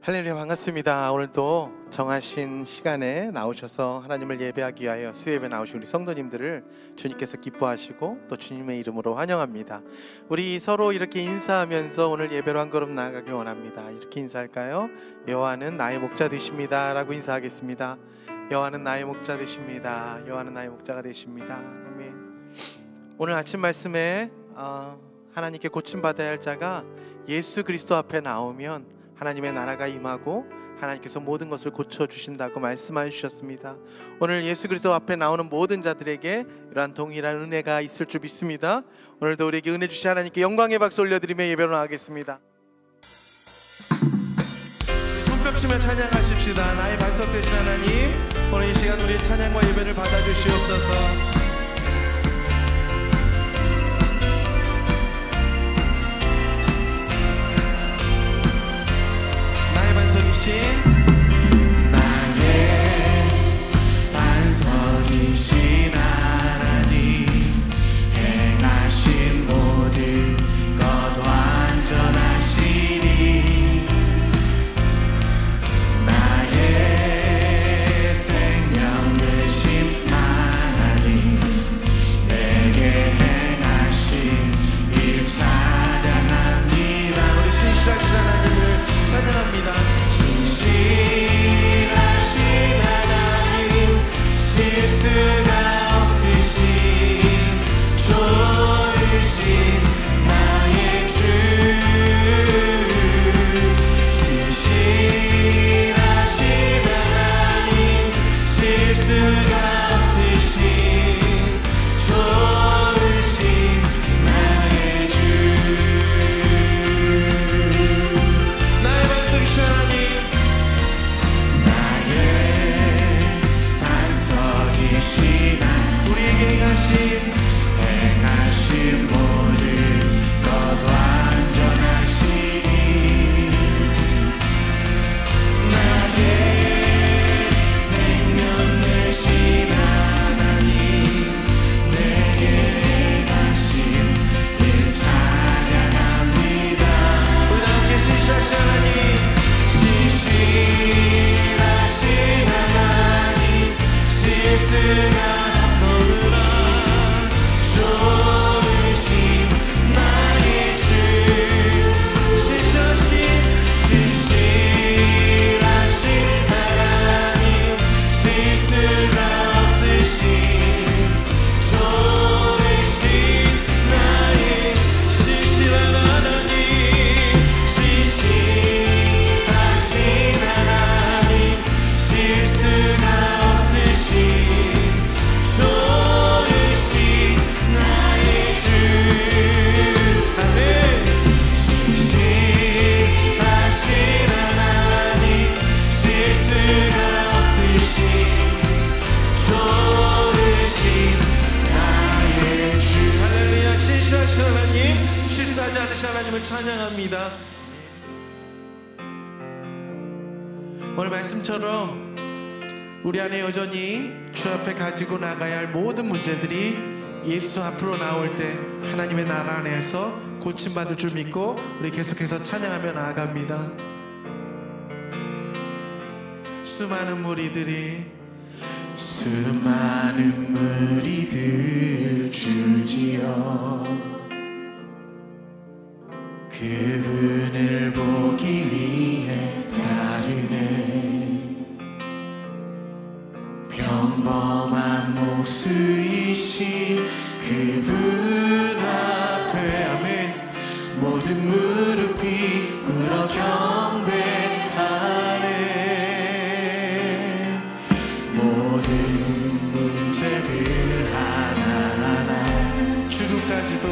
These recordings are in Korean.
할렐루야, 반갑습니다. 오늘도 정하신 시간에 나오셔서 하나님을 예배하기 위하여 수요예배 나오신 우리 성도님들을 주님께서 기뻐하시고 또 주님의 이름으로 환영합니다. 우리 서로 이렇게 인사하면서 오늘 예배로 한 걸음 나아가길 원합니다. 이렇게 인사할까요? 여호와는 나의 목자 되십니다 라고 인사하겠습니다. 여호와는 나의 목자 되십니다. 여호와는 나의 목자가 되십니다. 아멘. 오늘 아침 말씀에 하나님께 고침받아야 할 자가 예수 그리스도 앞에 나오면 하나님의 나라가 임하고 하나님께서 모든 것을 고쳐주신다고 말씀해 주셨습니다. 오늘 예수 그리스도 앞에 나오는 모든 자들에게 이러한 동일한 은혜가 있을 줄 믿습니다. 오늘도 우리에게 은혜 주신 하나님께 영광의 박수 올려드리며 예배로 나가겠습니다. 손뼉치며 찬양하십시다. 나의 반석 되신 하나님, 오늘 이 시간 우리의 찬양과 예배를 받아주시옵소서. 나의 반석이신 하나님, 행하신 모든 것 완전하시니 나의 생명 되신 하나님, 내게 행하신 일 찬양합니다. 우리 신실하신 하나님을 찬양합니다. 신실하신 하나님, 실수가 없으신 좋으신 나의 주, 신실하신 하나님, 실수가 없으신 좋으신 나의 주. 나의 반석이신 하나님, 우리에게 행하신 모든 것 완전하시니 나의 생명 되신 하나님, 내게 행하신 일 찬양합니다. 우리 함께 신실하신 하나님, 신실하신 하나님, 실수가 좋으신 나의 주, 신실하신 하나님, 실수가 없으신 좋으신 나의 신실한 하나님, 신실하신 하나님, 실수가 없으신 좋으신 나의 주. 아멘. 신실하신 하나님, 실수가 없으신 좋으신 나의 주. 할렐루야. 신실하신 하나님, 실수하지 않으신 하나님을 찬양합니다. 오늘 말씀처럼 우리 안에 여전히 주 앞에 가지고 나가야 할 모든 문제들이 예수 앞으로 나올 때 하나님의 나라 안에서 고침받을 줄 믿고 우리 계속해서 찬양하며 나아갑니다. 수많은 무리들이 주지어 그분을 보기 위해 따르네. 평범한 모습이신 그분 앞에 아멘, 모든 무릎이 꿇어 경배하네. 모든 문제들 하나하나 죽음까지도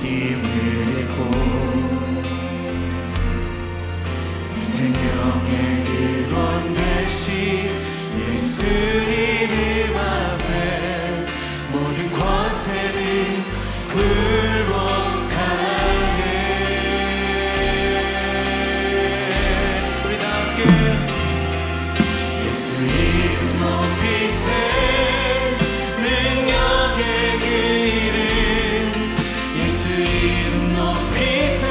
힘을 잃고 생명의 근원 되신 예수 이름 앞에 모든 권세를 굴복하네. 우리 다 함께 예수 이름 높이세. 능력의 그 이름, 예수 이름 높이세.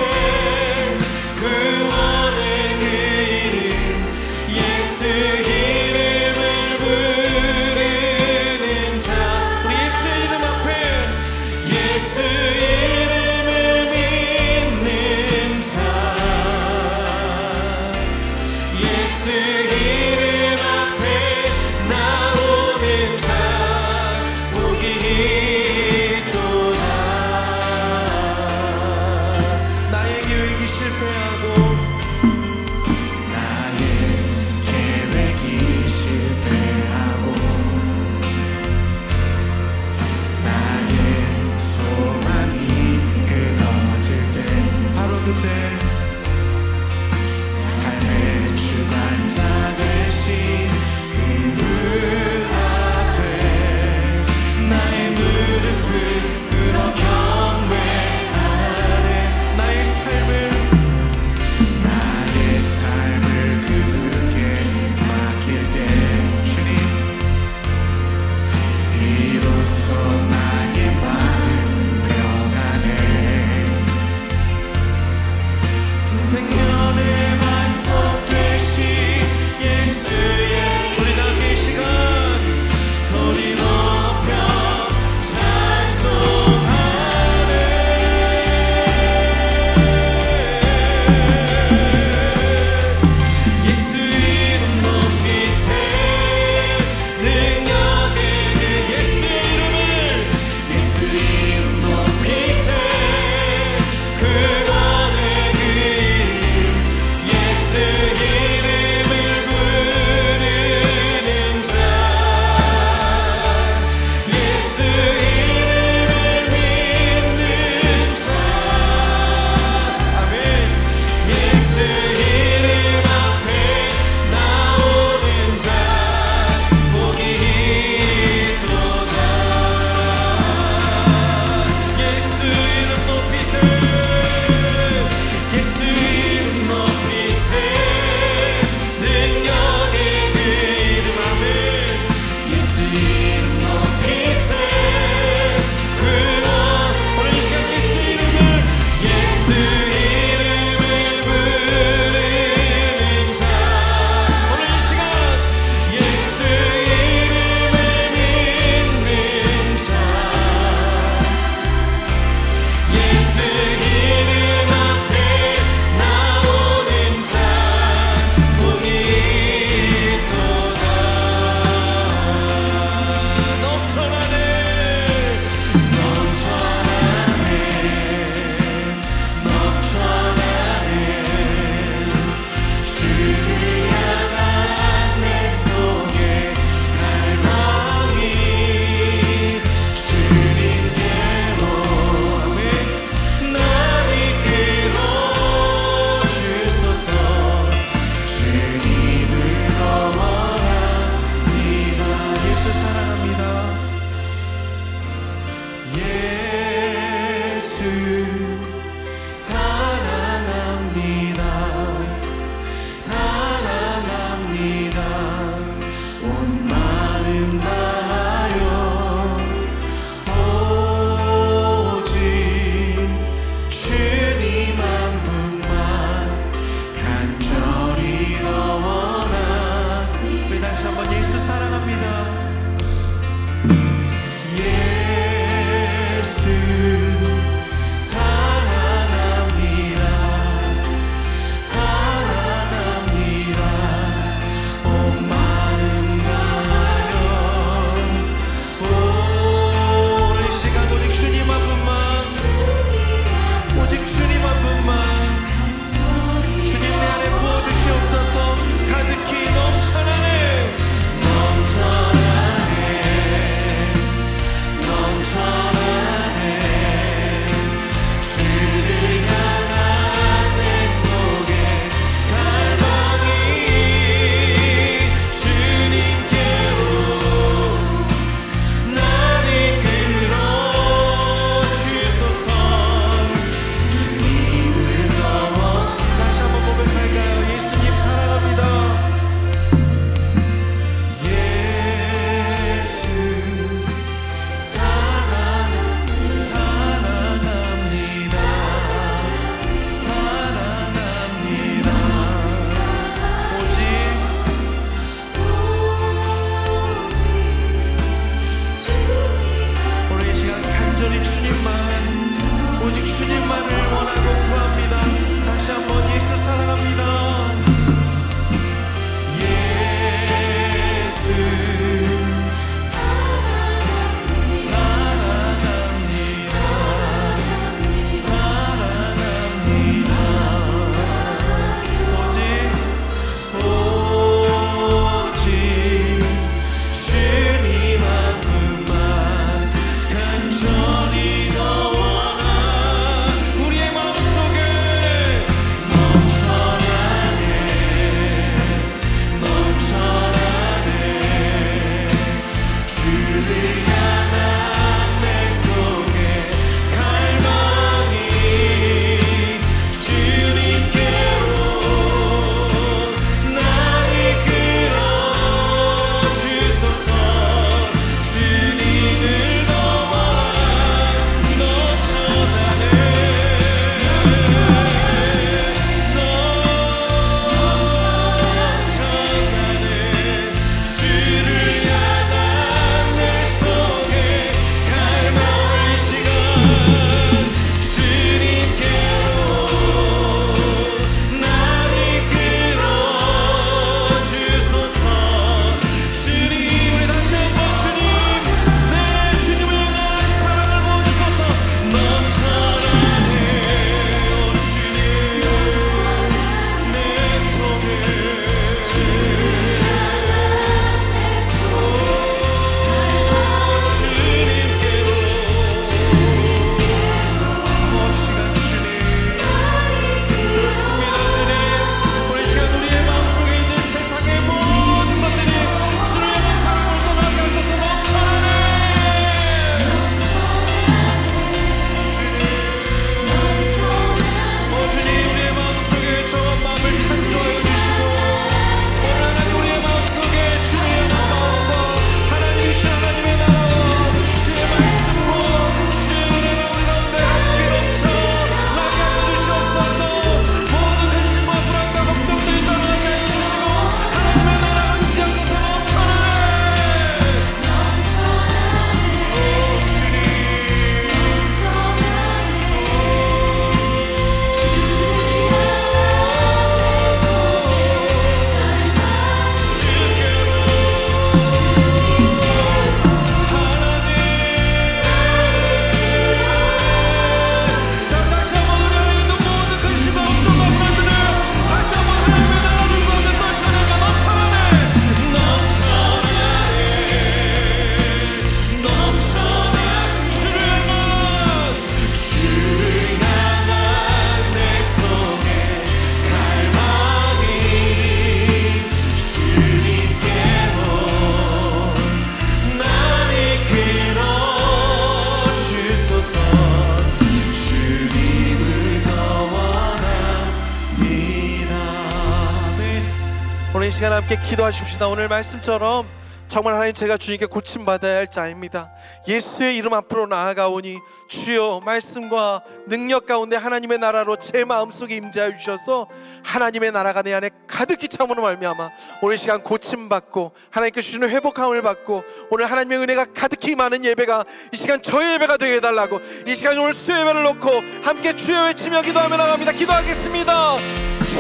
시간 함께 기도하십시다. 오늘 말씀처럼 정말 하나님, 제가 주님께 고침받아야 할 자입니다. 예수의 이름 앞으로 나아가오니 주여, 말씀과 능력 가운데 하나님의 나라로 제 마음속에 임재하여 주셔서 하나님의 나라가 내 안에 가득히 참으로 말미암아 오늘 시간 고침받고 하나님께 주시는 회복함을 받고 오늘 하나님의 은혜가 가득히 임하는 예배가 이 시간 저의 예배가 되게 해달라고, 이 시간 오늘 수요 예배를 놓고 함께 주여 외치며 기도하며 나갑니다. 기도하겠습니다.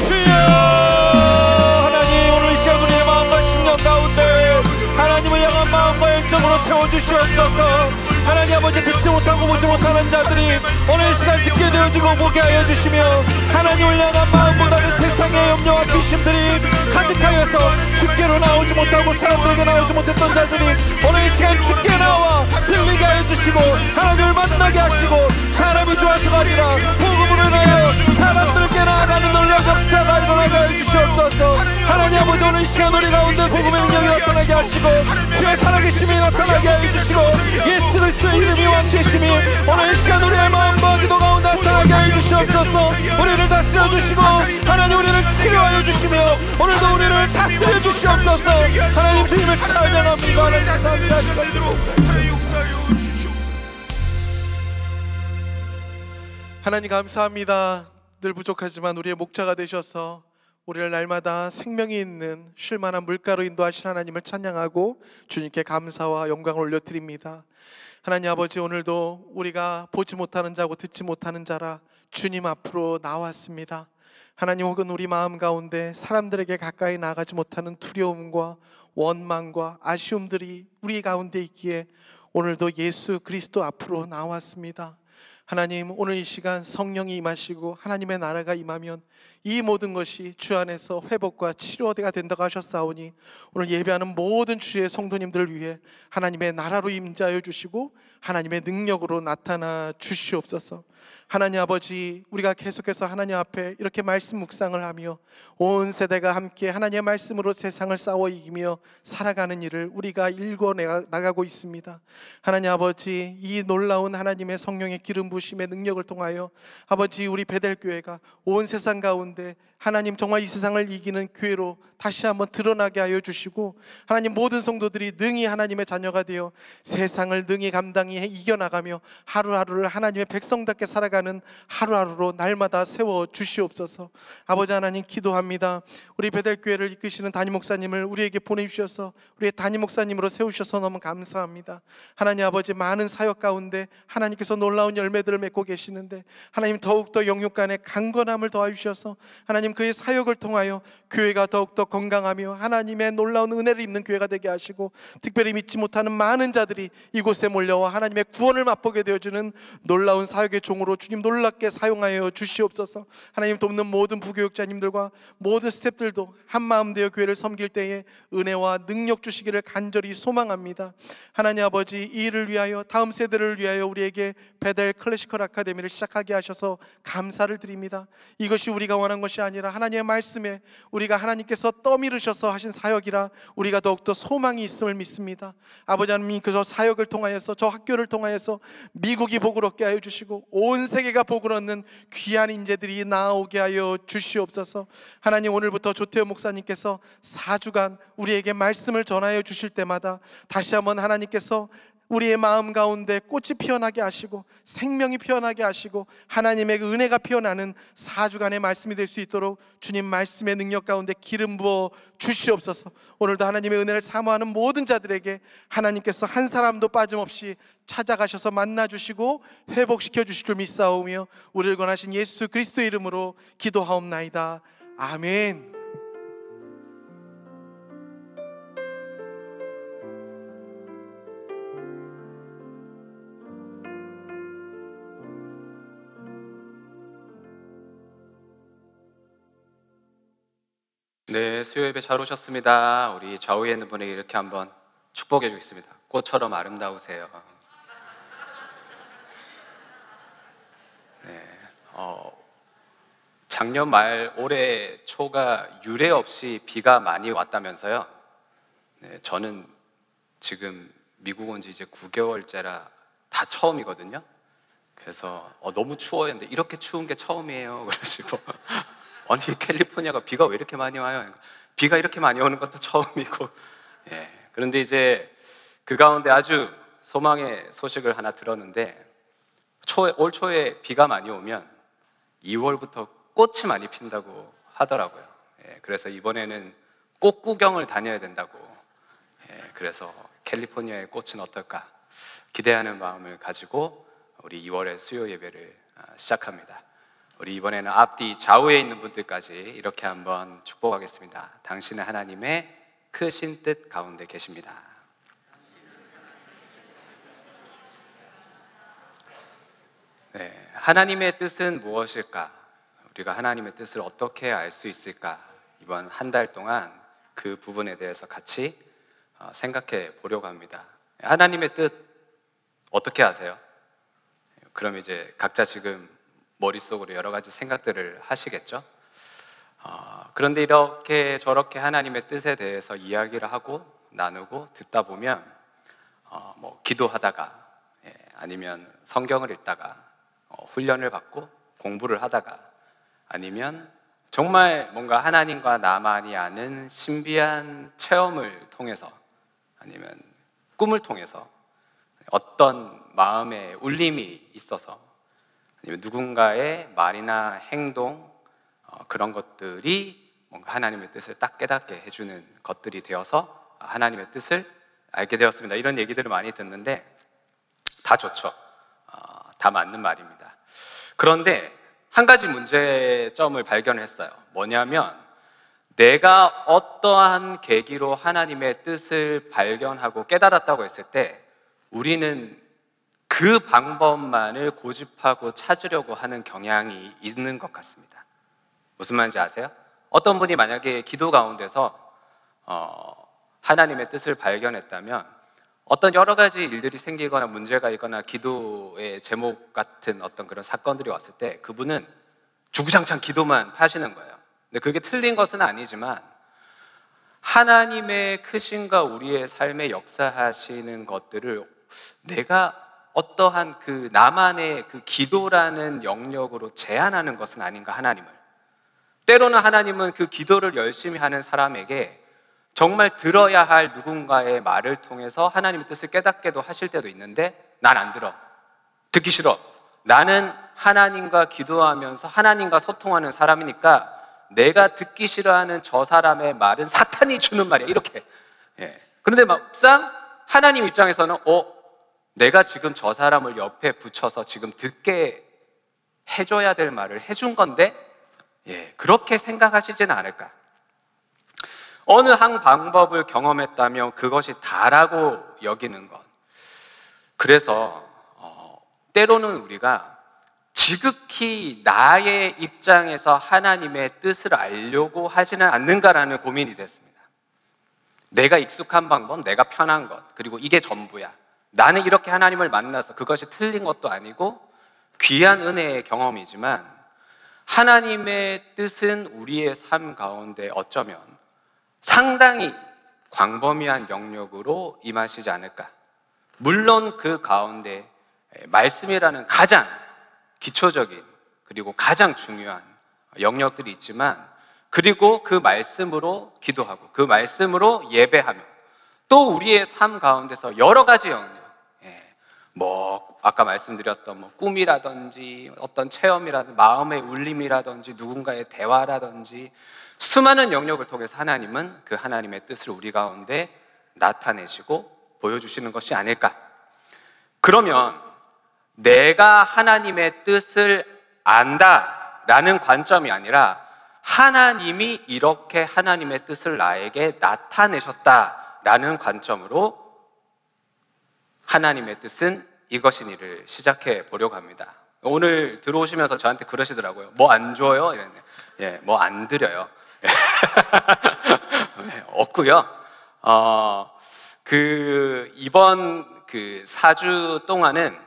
주여, 하나님, 오늘 이 시간 우리의 마음과 심령 가운데 하나님을 향한 마음과 열정으로 채워주시옵소서. 하나님 아버지, 듣지 못하고 보지 못하는 자들이 오늘 이 시간 듣게 되어지고 보게 하여 주시며 하나님을 향한 마음보다는 세상의 염려와 귀심들이 가득하여서 주께로 나오지 못하고 사람들에게 나오지 못했던 자들이 오늘 이 시간 주께 나와 들리게 하여 주시고 하나님을 만나게 하시고 사람이 좋아서가 아니라 복음으로 인하여 사람들께 나아가는 놀라운 역사가 일어나게 하여 주시옵소서. 하나님 아버지, 오늘 이 시간 우리 가운데 복음의 능력이 나타나게 하시고 주의 살아계심이 나타나게 하여 주시고 예수 그리스도의 이름이 왕되심이 오늘 이 시간 우리의 마음과 기도 가운데 나타나게 하여 주시옵소서. 우리를 다스려 주시고 하나님, 우리를 치료하여 주시며 오늘도 우리를 다스려 주시옵소서. 하나님, 주님을 찬양합니다. 하나님 감사합니다. 하나님 감사합니다. 늘 부족하지만 우리의 목자가 되셔서 우리를 날마다 생명이 있는 쉴만한 물가로 인도하신 하나님을 찬양하고 주님께 감사와 영광을 올려드립니다. 하나님 아버지, 오늘도 우리가 보지 못하는 자고 듣지 못하는 자라 주님 앞으로 나왔습니다. 하나님, 혹은 우리 마음 가운데 사람들에게 가까이 나가지 못하는 두려움과 원망과 아쉬움들이 우리 가운데 있기에 오늘도 예수 그리스도 앞으로 나왔습니다. 하나님, 오늘 이 시간 성령이 임하시고 하나님의 나라가 임하면 이 모든 것이 주 안에서 회복과 치료가 된다고 하셨사오니 오늘 예배하는 모든 주의 성도님들을 위해 하나님의 나라로 임재하여 주시고 하나님의 능력으로 나타나 주시옵소서. 하나님 아버지, 우리가 계속해서 하나님 앞에 이렇게 말씀 묵상을 하며 온 세대가 함께 하나님의 말씀으로 세상을 싸워 이기며 살아가는 일을 우리가 일궈 나가고 있습니다. 하나님 아버지, 이 놀라운 하나님의 성령의 기름 부으심의 능력을 통하여 아버지, 우리 베델교회가 온 세상 가운데 하나님 정말 이 세상을 이기는 교회로 다시 한번 드러나게 하여 주시고 하나님, 모든 성도들이 능히 하나님의 자녀가 되어 세상을 능히 감당히 이겨나가며 하루하루를 하나님의 백성답게 살아가는 하루하루로 날마다 세워 주시옵소서. 아버지 하나님, 기도합니다. 우리 베델교회를 이끄시는 담임 목사님을 우리에게 보내주셔서 우리의 담임 목사님으로 세우셔서 너무 감사합니다. 하나님 아버지, 많은 사역 가운데 하나님께서 놀라운 열매들을 맺고 계시는데 하나님, 더욱더 영육간에 강건함을 더하주셔서 하나님, 그의 사역을 통하여 교회가 더욱더 건강하며 하나님의 놀라운 은혜를 입는 교회가 되게 하시고 특별히 믿지 못하는 많은 자들이 이곳에 몰려와 하나님의 구원을 맛보게 되어주는 놀라운 사역의 종으로 주님 놀랍게 사용하여 주시옵소서. 하나님, 돕는 모든 부교육자님들과 모든 스태프들도 한마음 되어 교회를 섬길 때에 은혜와 능력 주시기를 간절히 소망합니다. 하나님 아버지, 이 일을 위하여 다음 세대를 위하여 우리에게 베델 클래시컬 아카데미를 시작하게 하셔서 감사를 드립니다. 이것이 우리가 원한 것이 아니라 하나님의 말씀에 우리가 하나님께서 떠미르셔서 하신 사역이라 우리가 더욱더 소망이 있음을 믿습니다. 아버지 하나님, 그 저 사역을 통하여서 저 학교를 통하여서 미국이 복을 얻게 하여 주시고 온 세계가 복을 얻는 귀한 인재들이 나오게 하여 주시옵소서. 하나님, 오늘부터 조태호 목사님께서 4주간 우리에게 말씀을 전하여 주실 때마다 다시 한번 하나님께서 우리의 마음 가운데 꽃이 피어나게 하시고 생명이 피어나게 하시고 하나님의 은혜가 피어나는 4주간의 말씀이 될 수 있도록 주님 말씀의 능력 가운데 기름 부어 주시옵소서. 오늘도 하나님의 은혜를 사모하는 모든 자들에게 하나님께서 한 사람도 빠짐없이 찾아가셔서 만나주시고 회복시켜 주실 줄 믿사오며 우리를 권하신 예수 그리스도의 이름으로 기도하옵나이다. 아멘. 네, 수요예배 잘 오셨습니다. 우리 좌우에 있는 분에게 이렇게 한번 축복해 주겠습니다. 꽃처럼 아름다우세요. 네, 작년 말 올해 초가 유례 없이 비가 많이 왔다면서요. 네, 저는 지금 미국 온 지 이제 9개월째라 다 처음이거든요. 그래서 너무 추워요. 근데 이렇게 추운 게 처음이에요. 그러시고 아니 캘리포니아가 비가 왜 이렇게 많이 와요? 비가 이렇게 많이 오는 것도 처음이고, 예. 그런데 이제 그 가운데 아주 소망의 소식을 하나 들었는데, 올 초에 비가 많이 오면 2월부터 꽃이 많이 핀다고 하더라고요. 예. 그래서 이번에는 꽃 구경을 다녀야 된다고. 예. 그래서 캘리포니아의 꽃은 어떨까 기대하는 마음을 가지고 우리 2월의 수요 예배를 시작합니다. 우리 이번에는 앞뒤 좌우에 있는 분들까지 이렇게 한번 축복하겠습니다. 당신은 하나님의 크신 뜻 가운데 계십니다. 네, 하나님의 뜻은 무엇일까? 우리가 하나님의 뜻을 어떻게 알 수 있을까? 이번 한 달 동안 그 부분에 대해서 같이 생각해 보려고 합니다. 하나님의 뜻 어떻게 아세요? 그럼 이제 각자 지금 머릿속으로 여러 가지 생각들을 하시겠죠? 그런데 이렇게 저렇게 하나님의 뜻에 대해서 이야기를 하고 나누고 듣다 보면 뭐 기도하다가, 아니면 성경을 읽다가, 훈련을 받고 공부를 하다가, 아니면 정말 뭔가 하나님과 나만이 아는 신비한 체험을 통해서, 아니면 꿈을 통해서 어떤 마음의 울림이 있어서, 아니면 누군가의 말이나 행동, 그런 것들이 뭔가 하나님의 뜻을 딱 깨닫게 해주는 것들이 되어서 하나님의 뜻을 알게 되었습니다. 이런 얘기들을 많이 듣는데 다 좋죠. 다 맞는 말입니다. 그런데 한 가지 문제점을 발견했어요. 뭐냐면 내가 어떠한 계기로 하나님의 뜻을 발견하고 깨달았다고 했을 때 우리는 그 방법만을 고집하고 찾으려고 하는 경향이 있는 것 같습니다. 무슨 말인지 아세요? 어떤 분이 만약에 기도 가운데서 하나님의 뜻을 발견했다면 어떤 여러 가지 일들이 생기거나 문제가 있거나 기도의 제목 같은 어떤 그런 사건들이 왔을 때 그분은 주구장창 기도만 하시는 거예요. 근데 그게 틀린 것은 아니지만 하나님의 크신과 우리의 삶에 역사하시는 것들을 내가 어떠한 그 나만의 그 기도라는 영역으로 제한하는 것은 아닌가, 하나님을. 때로는 하나님은 그 기도를 열심히 하는 사람에게 정말 들어야 할 누군가의 말을 통해서 하나님의 뜻을 깨닫게도 하실 때도 있는데 난 안 들어. 듣기 싫어. 나는 하나님과 기도하면서 하나님과 소통하는 사람이니까 내가 듣기 싫어하는 저 사람의 말은 사탄이 주는 말이야. 이렇게. 그런데 막상 하나님 입장에서는 내가 지금 저 사람을 옆에 붙여서 지금 듣게 해줘야 될 말을 해준 건데 그렇게 생각하시지는 않을까. 어느 한 방법을 경험했다면 그것이 다라고 여기는 것. 그래서 때로는 우리가 지극히 나의 입장에서 하나님의 뜻을 알려고 하지는 않는가라는 고민이 됐습니다. 내가 익숙한 방법, 내가 편한 것, 그리고 이게 전부야. 나는 이렇게 하나님을 만나서 그것이 틀린 것도 아니고 귀한 은혜의 경험이지만 하나님의 뜻은 우리의 삶 가운데 어쩌면 상당히 광범위한 영역으로 임하시지 않을까. 물론 그 가운데 말씀이라는 가장 기초적인 그리고 가장 중요한 영역들이 있지만 그리고 그 말씀으로 기도하고 그 말씀으로 예배하며 또 우리의 삶 가운데서 여러 가지 영역, 뭐 아까 말씀드렸던 뭐 꿈이라든지 어떤 체험이라든지 마음의 울림이라든지 누군가의 대화라든지 수많은 영역을 통해서 하나님은 그 하나님의 뜻을 우리 가운데 나타내시고 보여주시는 것이 아닐까. 그러면 내가 하나님의 뜻을 안다라는 관점이 아니라 하나님이 이렇게 하나님의 뜻을 나에게 나타내셨다라는 관점으로 하나님의 뜻은 이것이니를 시작해 보려고 합니다. 오늘 들어오시면서 저한테 그러시더라고요. 뭐 안 줘요? 이랬네. 뭐 안 드려요. 없고요. 이번 4주 동안은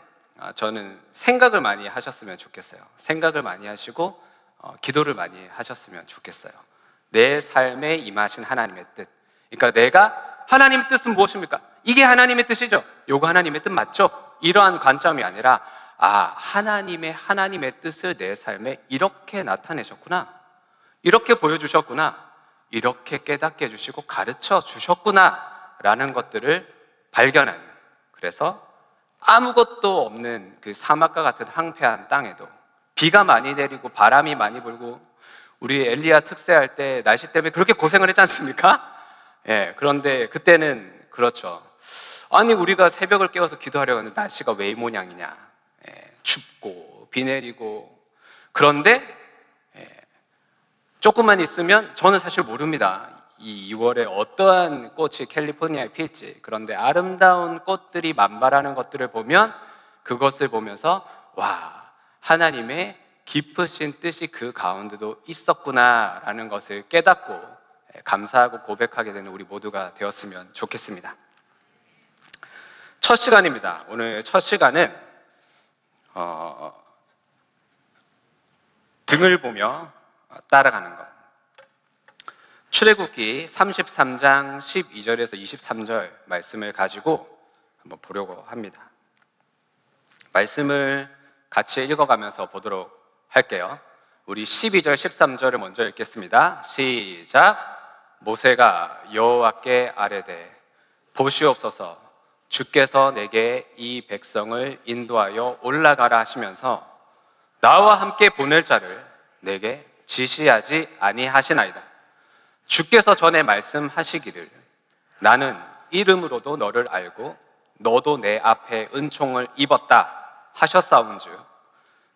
저는 생각을 많이 하셨으면 좋겠어요. 생각을 많이 하시고 기도를 많이 하셨으면 좋겠어요. 내 삶에 임하신 하나님의 뜻. 그러니까 내가 하나님의 뜻은 무엇입니까? 이게 하나님의 뜻이죠. 요거 하나님의 뜻 맞죠? 이러한 관점이 아니라 하나님의 뜻을 내 삶에 이렇게 나타내셨구나, 이렇게 보여주셨구나, 이렇게 깨닫게 해주시고 가르쳐 주셨구나라는 것들을 발견하는, 그래서 아무것도 없는 그 사막과 같은 황폐한 땅에도 비가 많이 내리고 바람이 많이 불고, 우리 엘리야 특세할 때 날씨 때문에 그렇게 고생을 했지 않습니까? 예, 그런데 그때는 그렇죠. 아니 우리가 새벽을 깨워서 기도하려고 하는데 날씨가 왜 이 모양이냐, 춥고 비 내리고. 그런데 조금만 있으면, 저는 사실 모릅니다, 이 2월에 어떠한 꽃이 캘리포니아에 필지. 그런데 아름다운 꽃들이 만발하는 것들을 보면, 그것을 보면서 와, 하나님의 깊으신 뜻이 그 가운데도 있었구나라는 것을 깨닫고 감사하고 고백하게 되는 우리 모두가 되었으면 좋겠습니다. 첫 시간입니다. 오늘 첫 시간은 등을 보며 따라가는 것. 출애굽기 33장 12절에서 23절 말씀을 가지고 한번 보려고 합니다. 말씀을 같이 읽어가면서 보도록 할게요. 우리 12절 13절을 먼저 읽겠습니다. 시작. 모세가 여호와께 아뢰되 보시옵소서, 주께서 내게 이 백성을 인도하여 올라가라 하시면서 나와 함께 보낼 자를 내게 지시하지 아니하시나이다. 주께서 전에 말씀하시기를 나는 이름으로도 너를 알고 너도 내 앞에 은총을 입었다 하셨사온즉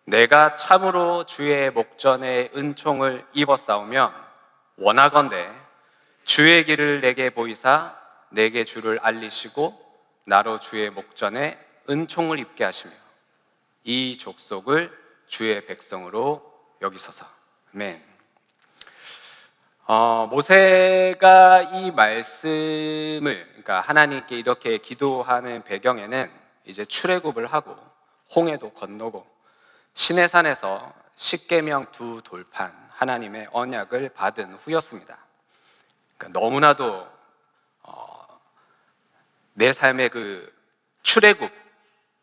내가 참으로 주의 목전에 은총을 입었사오면 원하건대 주의 길을 내게 보이사 내게 주를 알리시고 나로 주의 목전에 은총을 입게 하시며 이 족속을 주의 백성으로 여기소서. 아멘. 모세가 이 말씀을, 그러니까 하나님께 이렇게 기도하는 배경에는 이제 출애굽을 하고 홍해도 건너고 시내산에서 십계명 두 돌판 하나님의 언약을 받은 후였습니다. 그러니까 너무나도 내 삶의 그 출애굽,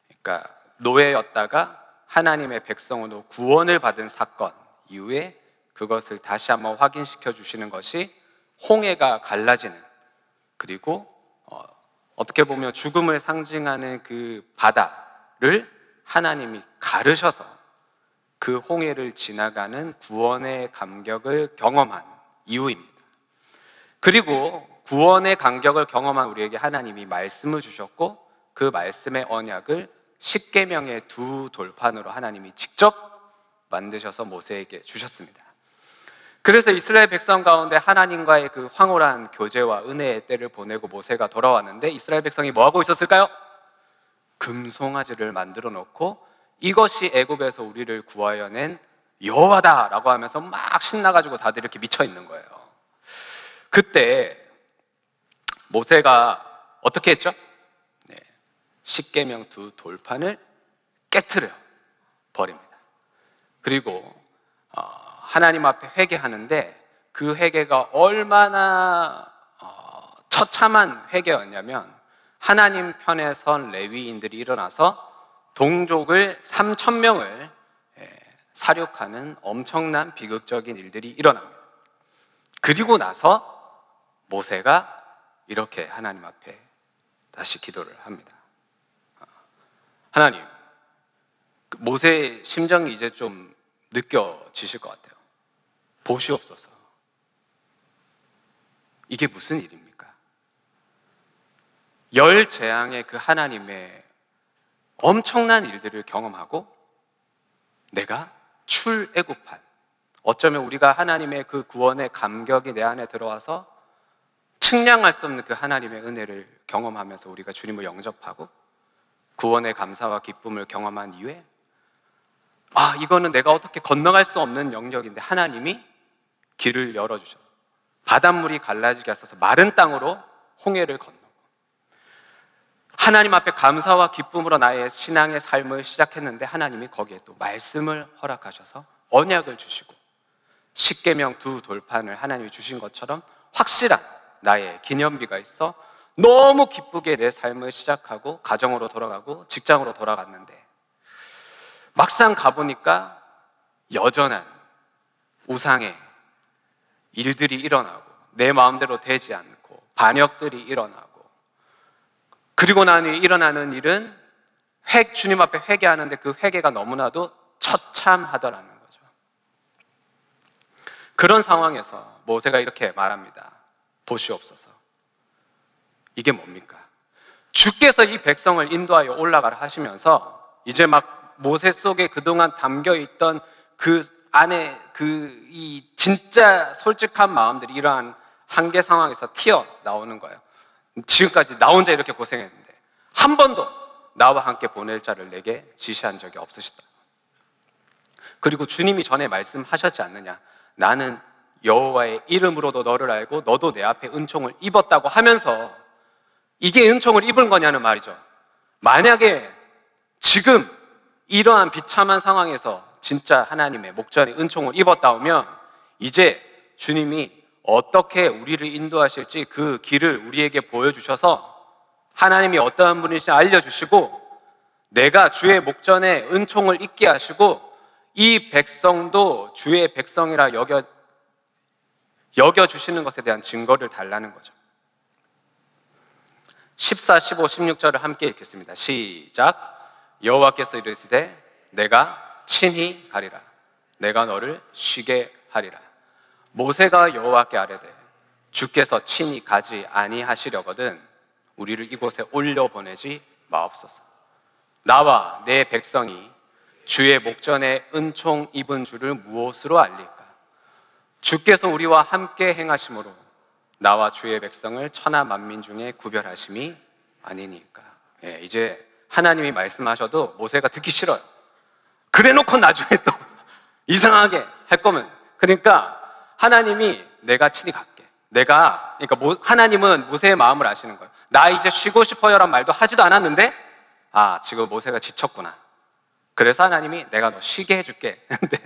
그러니까 노예였다가 하나님의 백성으로 구원을 받은 사건 이후에 그것을 다시 한번 확인시켜 주시는 것이 홍해가 갈라지는, 그리고 어떻게 보면 죽음을 상징하는 그 바다를 하나님이 가르셔서 그 홍해를 지나가는 구원의 감격을 경험한 이후입니다. 그리고 구원의 감격을 경험한 우리에게 하나님이 말씀을 주셨고 그 말씀의 언약을 십계명의 두 돌판으로 하나님이 직접 만드셔서 모세에게 주셨습니다. 그래서 이스라엘 백성 가운데 하나님과의 그 황홀한 교제와 은혜의 때를 보내고 모세가 돌아왔는데 이스라엘 백성이 뭐 하고 있었을까요? 금송아지를 만들어 놓고 이것이 애굽에서 우리를 구하여 낸 여호와다라고 하면서 막 신나가지고 다들 이렇게 미쳐 있는 거예요. 그때 모세가 어떻게 했죠? 십계명 두 돌판을 깨트려 버립니다. 그리고 하나님 앞에 회개하는데 그 회개가 얼마나 처참한 회개였냐면 하나님 편에 선 레위인들이 일어나서 동족을 3,000명을 살육하는 엄청난 비극적인 일들이 일어납니다. 그리고 나서 모세가 이렇게 하나님 앞에 다시 기도를 합니다. 하나님, 모세의 심정이 이제 좀 느껴지실 것 같아요. 보시옵소서. 이게 무슨 일입니까? 열 재앙의 그 하나님의 엄청난 일들을 경험하고 내가 출애굽한, 어쩌면 우리가 하나님의 그 구원의 감격이 내 안에 들어와서 측량할 수 없는 그 하나님의 은혜를 경험하면서 우리가 주님을 영접하고 구원의 감사와 기쁨을 경험한 이후에 이거는 내가 어떻게 건너갈 수 없는 영역인데 하나님이 길을 열어주셔 바닷물이 갈라지게 하셔서 마른 땅으로 홍해를 건너고 하나님 앞에 감사와 기쁨으로 나의 신앙의 삶을 시작했는데 하나님이 거기에 또 말씀을 허락하셔서 언약을 주시고 십계명 두 돌판을 하나님이 주신 것처럼 확실한 나의 기념비가 있어 너무 기쁘게 내 삶을 시작하고 가정으로 돌아가고 직장으로 돌아갔는데 막상 가보니까 여전한 우상의 일들이 일어나고 내 마음대로 되지 않고 반역들이 일어나고, 그리고 난 후에 일어나는 일은 주님 앞에 회개하는데 그 회개가 너무나도 처참하더라는 거죠. 그런 상황에서 모세가 이렇게 말합니다. 보시옵소서. 이게 뭡니까? 주께서 이 백성을 인도하여 올라가라 하시면서 이제 막 모세 속에 그동안 담겨있던 그 안에 이 진짜 솔직한 마음들이 이러한 한계 상황에서 튀어나오는 거예요. 지금까지 나 혼자 이렇게 고생했는데 한 번도 나와 함께 보낼 자를 내게 지시한 적이 없으시다. 그리고 주님이 전에 말씀하셨지 않느냐, 나는 여호와의 이름으로도 너를 알고 너도 내 앞에 은총을 입었다고 하면서 이게 은총을 입은 거냐는 말이죠. 만약에 지금 이러한 비참한 상황에서 진짜 하나님의 목전에 은총을 입었다 오면 이제 주님이 어떻게 우리를 인도하실지 그 길을 우리에게 보여주셔서 하나님이 어떠한 분이신지 알려주시고 내가 주의 목전에 은총을 입게 하시고 이 백성도 주의 백성이라 여겨주시는 것에 대한 증거를 달라는 거죠. 14, 15, 16절을 함께 읽겠습니다. 시작. 여호와께서 이르시되 내가 친히 가리라. 내가 너를 쉬게 하리라. 모세가 여호와께 아뢰되 주께서 친히 가지 아니하시려거든 우리를 이곳에 올려보내지 마옵소서. 나와 내 백성이 주의 목전에 은총 입은 줄을 무엇으로 알릴까? 주께서 우리와 함께 행하심으로 나와 주의 백성을 천하 만민 중에 구별하심이 아니니까. 이제 하나님이 말씀하셔도 모세가 듣기 싫어요. 그래놓고 나중에 또 이상하게 할 거면, 그러니까 하나님이 내가 친히 갈게. 그러니까 하나님은 모세의 마음을 아시는 거예요. 나 이제 쉬고 싶어요란 말도 하지도 않았는데 지금 모세가 지쳤구나. 그래서 하나님이 내가 너 쉬게 해줄게. 근데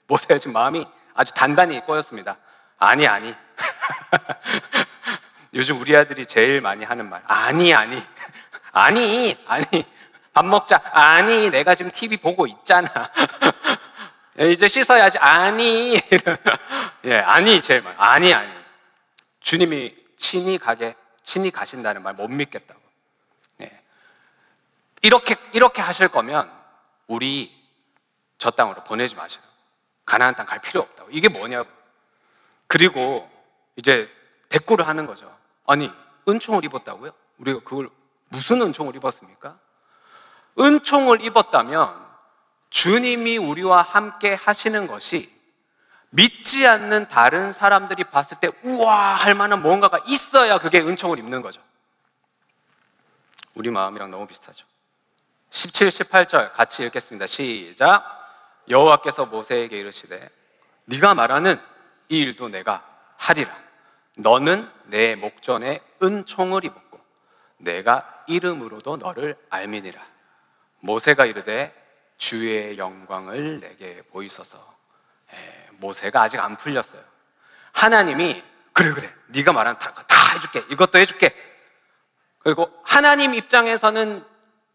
모세가 지금 마음이 아주 단단히 꼬였습니다. 아니 요즘 우리 아들이 제일 많이 하는 말, 아니 밥 먹자. 아니 내가 지금 TV 보고 있잖아. 이제 씻어야지. 아니 제일 많이. 아니 주님이 친히 가신다는 말 못 믿겠다고. 이렇게 하실 거면 우리 저 땅으로 보내지 마세요. 가나안 땅 갈 필요 없다고. 이게 뭐냐고. 그리고 이제 대꾸를 하는 거죠. 아니 은총을 입었다고요? 우리가 그걸 무슨 은총을 입었습니까? 은총을 입었다면 주님이 우리와 함께 하시는 것이 믿지 않는 다른 사람들이 봤을 때 우와 할 만한 뭔가가 있어야 그게 은총을 입는 거죠. 우리 마음이랑 너무 비슷하죠. 17, 18절 같이 읽겠습니다. 시작. 여호와께서 모세에게 이르시되 네가 말하는 이 일도 내가 하리라. 너는 내 목전에 은총을 입었고 내가 이름으로도 너를 알미니라. 모세가 이르되 주의 영광을 내게 보이소서. 모세가 아직 안 풀렸어요. 하나님이 그래 네가 말한 다 해줄게. 이것도 해줄게. 그리고 하나님 입장에서는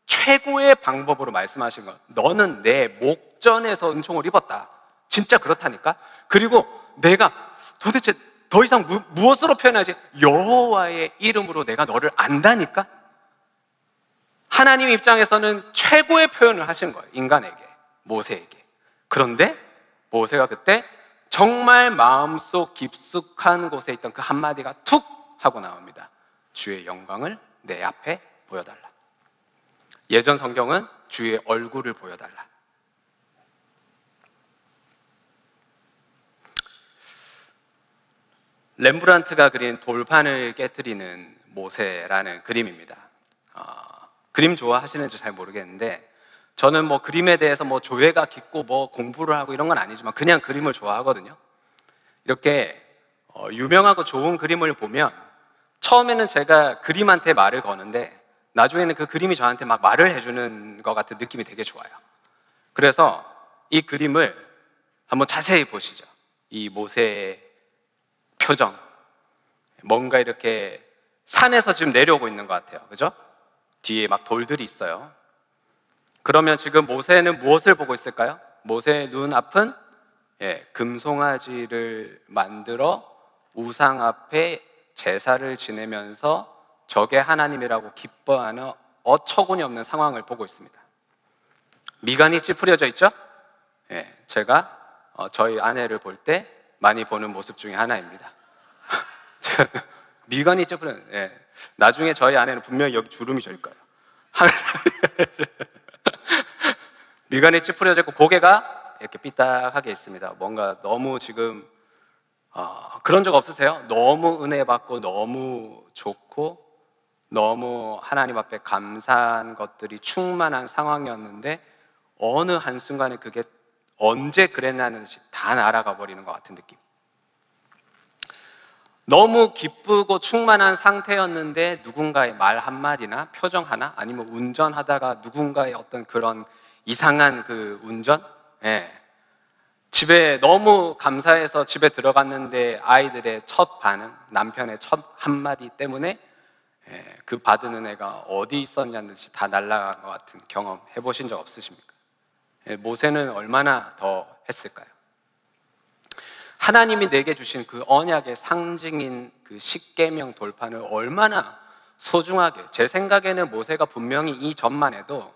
최고의 방법으로 말씀하신 것, 너는 내 목전에서 은총을 입었다. 진짜 그렇다니까. 그리고 내가 도대체 더 이상 무엇으로 표현하지? 여호와의 이름으로 내가 너를 안다니까. 하나님 입장에서는 최고의 표현을 하신 거예요. 인간에게, 모세에게. 그런데 모세가 그때 정말 마음속 깊숙한 곳에 있던 그 한마디가 툭 하고 나옵니다. 주의 영광을 내 앞에 보여달라. 예전 성경은 주의 얼굴을 보여달라. 렘브란트가 그린 돌판을 깨트리는 모세라는 그림입니다. 그림 좋아하시는지 잘 모르겠는데 저는 뭐 그림에 대해서 뭐 조예가 깊고 뭐 공부를 하고 이런 건 아니지만 그냥 그림을 좋아하거든요. 이렇게 유명하고 좋은 그림을 보면 처음에는 제가 그림한테 말을 거는데 나중에는 그 그림이 저한테 막 말을 해주는 것 같은 느낌이 되게 좋아요. 그래서 이 그림을 한번 자세히 보시죠. 이 모세의 표정, 뭔가 이렇게 산에서 지금 내려오고 있는 것 같아요. 그죠? 뒤에 막 돌들이 있어요. 그러면 지금 모세는 무엇을 보고 있을까요? 모세의 눈앞은 금송아지를 만들어 우상 앞에 제사를 지내면서 저게 하나님이라고 기뻐하는 어처구니 없는 상황을 보고 있습니다. 미간이 찌푸려져 있죠? 예, 제가 저희 아내를 볼 때 많이 보는 모습 중에 하나입니다. 미간이 찌푸려. 예, 나중에 저희 아내는 분명히 여기 주름이 질 거예요. 미간이 찌푸려져 있고 고개가 이렇게 삐딱하게 있습니다. 뭔가 너무 지금 그런 적 없으세요? 너무 은혜 받고 너무 좋고 너무 하나님 앞에 감사한 것들이 충만한 상황이었는데 어느 한순간에 그게 언제 그랬냐는 듯이 다 날아가 버리는 것 같은 느낌. 너무 기쁘고 충만한 상태였는데 누군가의 말 한마디나 표정 하나, 아니면 운전하다가 누군가의 어떤 그런 이상한 그 운전, 예. 집에 너무 감사해서 집에 들어갔는데 아이들의 첫 반응, 남편의 첫 한마디 때문에 그 받은 은혜가 어디 있었냐는 듯이 다 날아간 것 같은 경험 해보신 적 없으십니까? 모세는 얼마나 더 했을까요? 하나님이 내게 주신 그 언약의 상징인 그 십계명 돌판을 얼마나 소중하게, 제 생각에는 모세가 분명히 이 전만 해도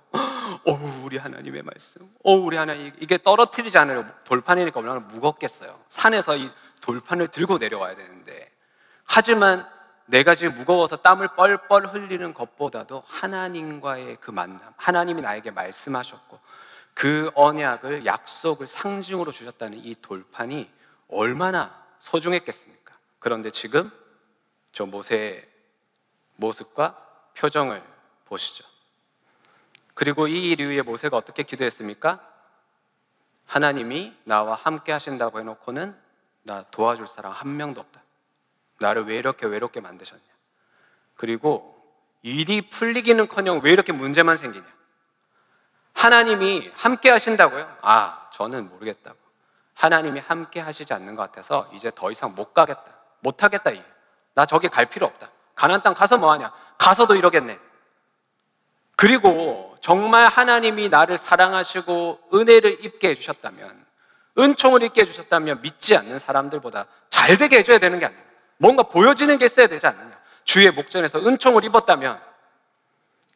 우리 하나님의 말씀, 우리 하나님, 이게 떨어뜨리지 않으려 돌판이니까 얼마나 무겁겠어요. 산에서 이 돌판을 들고 내려와야 되는데, 하지만 내가 지금 무거워서 땀을 뻘뻘 흘리는 것보다도 하나님과의 그 만남, 하나님이 나에게 말씀하셨고 그 언약을, 약속을 상징으로 주셨다는 이 돌판이 얼마나 소중했겠습니까? 그런데 지금 저 모세의 모습과 표정을 보시죠. 그리고 이 일 이후에 모세가 어떻게 기도했습니까? 하나님이 나와 함께 하신다고 해놓고는 나 도와줄 사람 한 명도 없다. 나를 왜 이렇게 외롭게 만드셨냐? 그리고 일이 풀리기는커녕 왜 이렇게 문제만 생기냐? 하나님이 함께 하신다고요? 저는 모르겠다고. 하나님이 함께 하시지 않는 것 같아서 이제 더 이상 못 가겠다, 못 하겠다. 나 저기 갈 필요 없다. 가나안 땅 가서 뭐하냐? 가서도 이러겠네. 그리고 정말 하나님이 나를 사랑하시고 은혜를 입게 해주셨다면, 은총을 입게 해주셨다면 믿지 않는 사람들보다 잘 되게 해줘야 되는 게 아니야. 뭔가 보여지는 게 있어야 되지 않느냐. 주의 목전에서 은총을 입었다면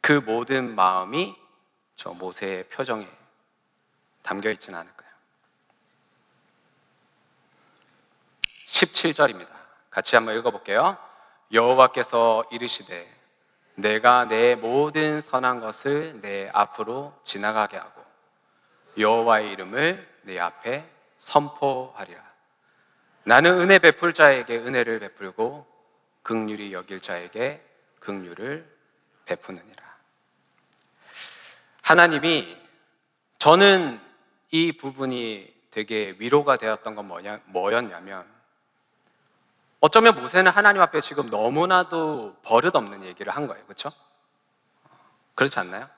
그 모든 마음이 저 모세의 표정에 담겨 있지는 않을까요? 17절입니다. 같이 한번 읽어볼게요. 여호와께서 이르시되 내가 내 모든 선한 것을 내 앞으로 지나가게 하고 여호와의 이름을 내 앞에 선포하리라. 나는 은혜 베풀 자에게 은혜를 베풀고 긍휼히 여길 자에게 긍휼을 베푸느니라. 하나님이, 저는 이 부분이 되게 위로가 되었던 건 뭐였냐면, 어쩌면 모세는 하나님 앞에 지금 너무나도 버릇없는 얘기를 한 거예요. 그렇죠? 그렇지 않나요?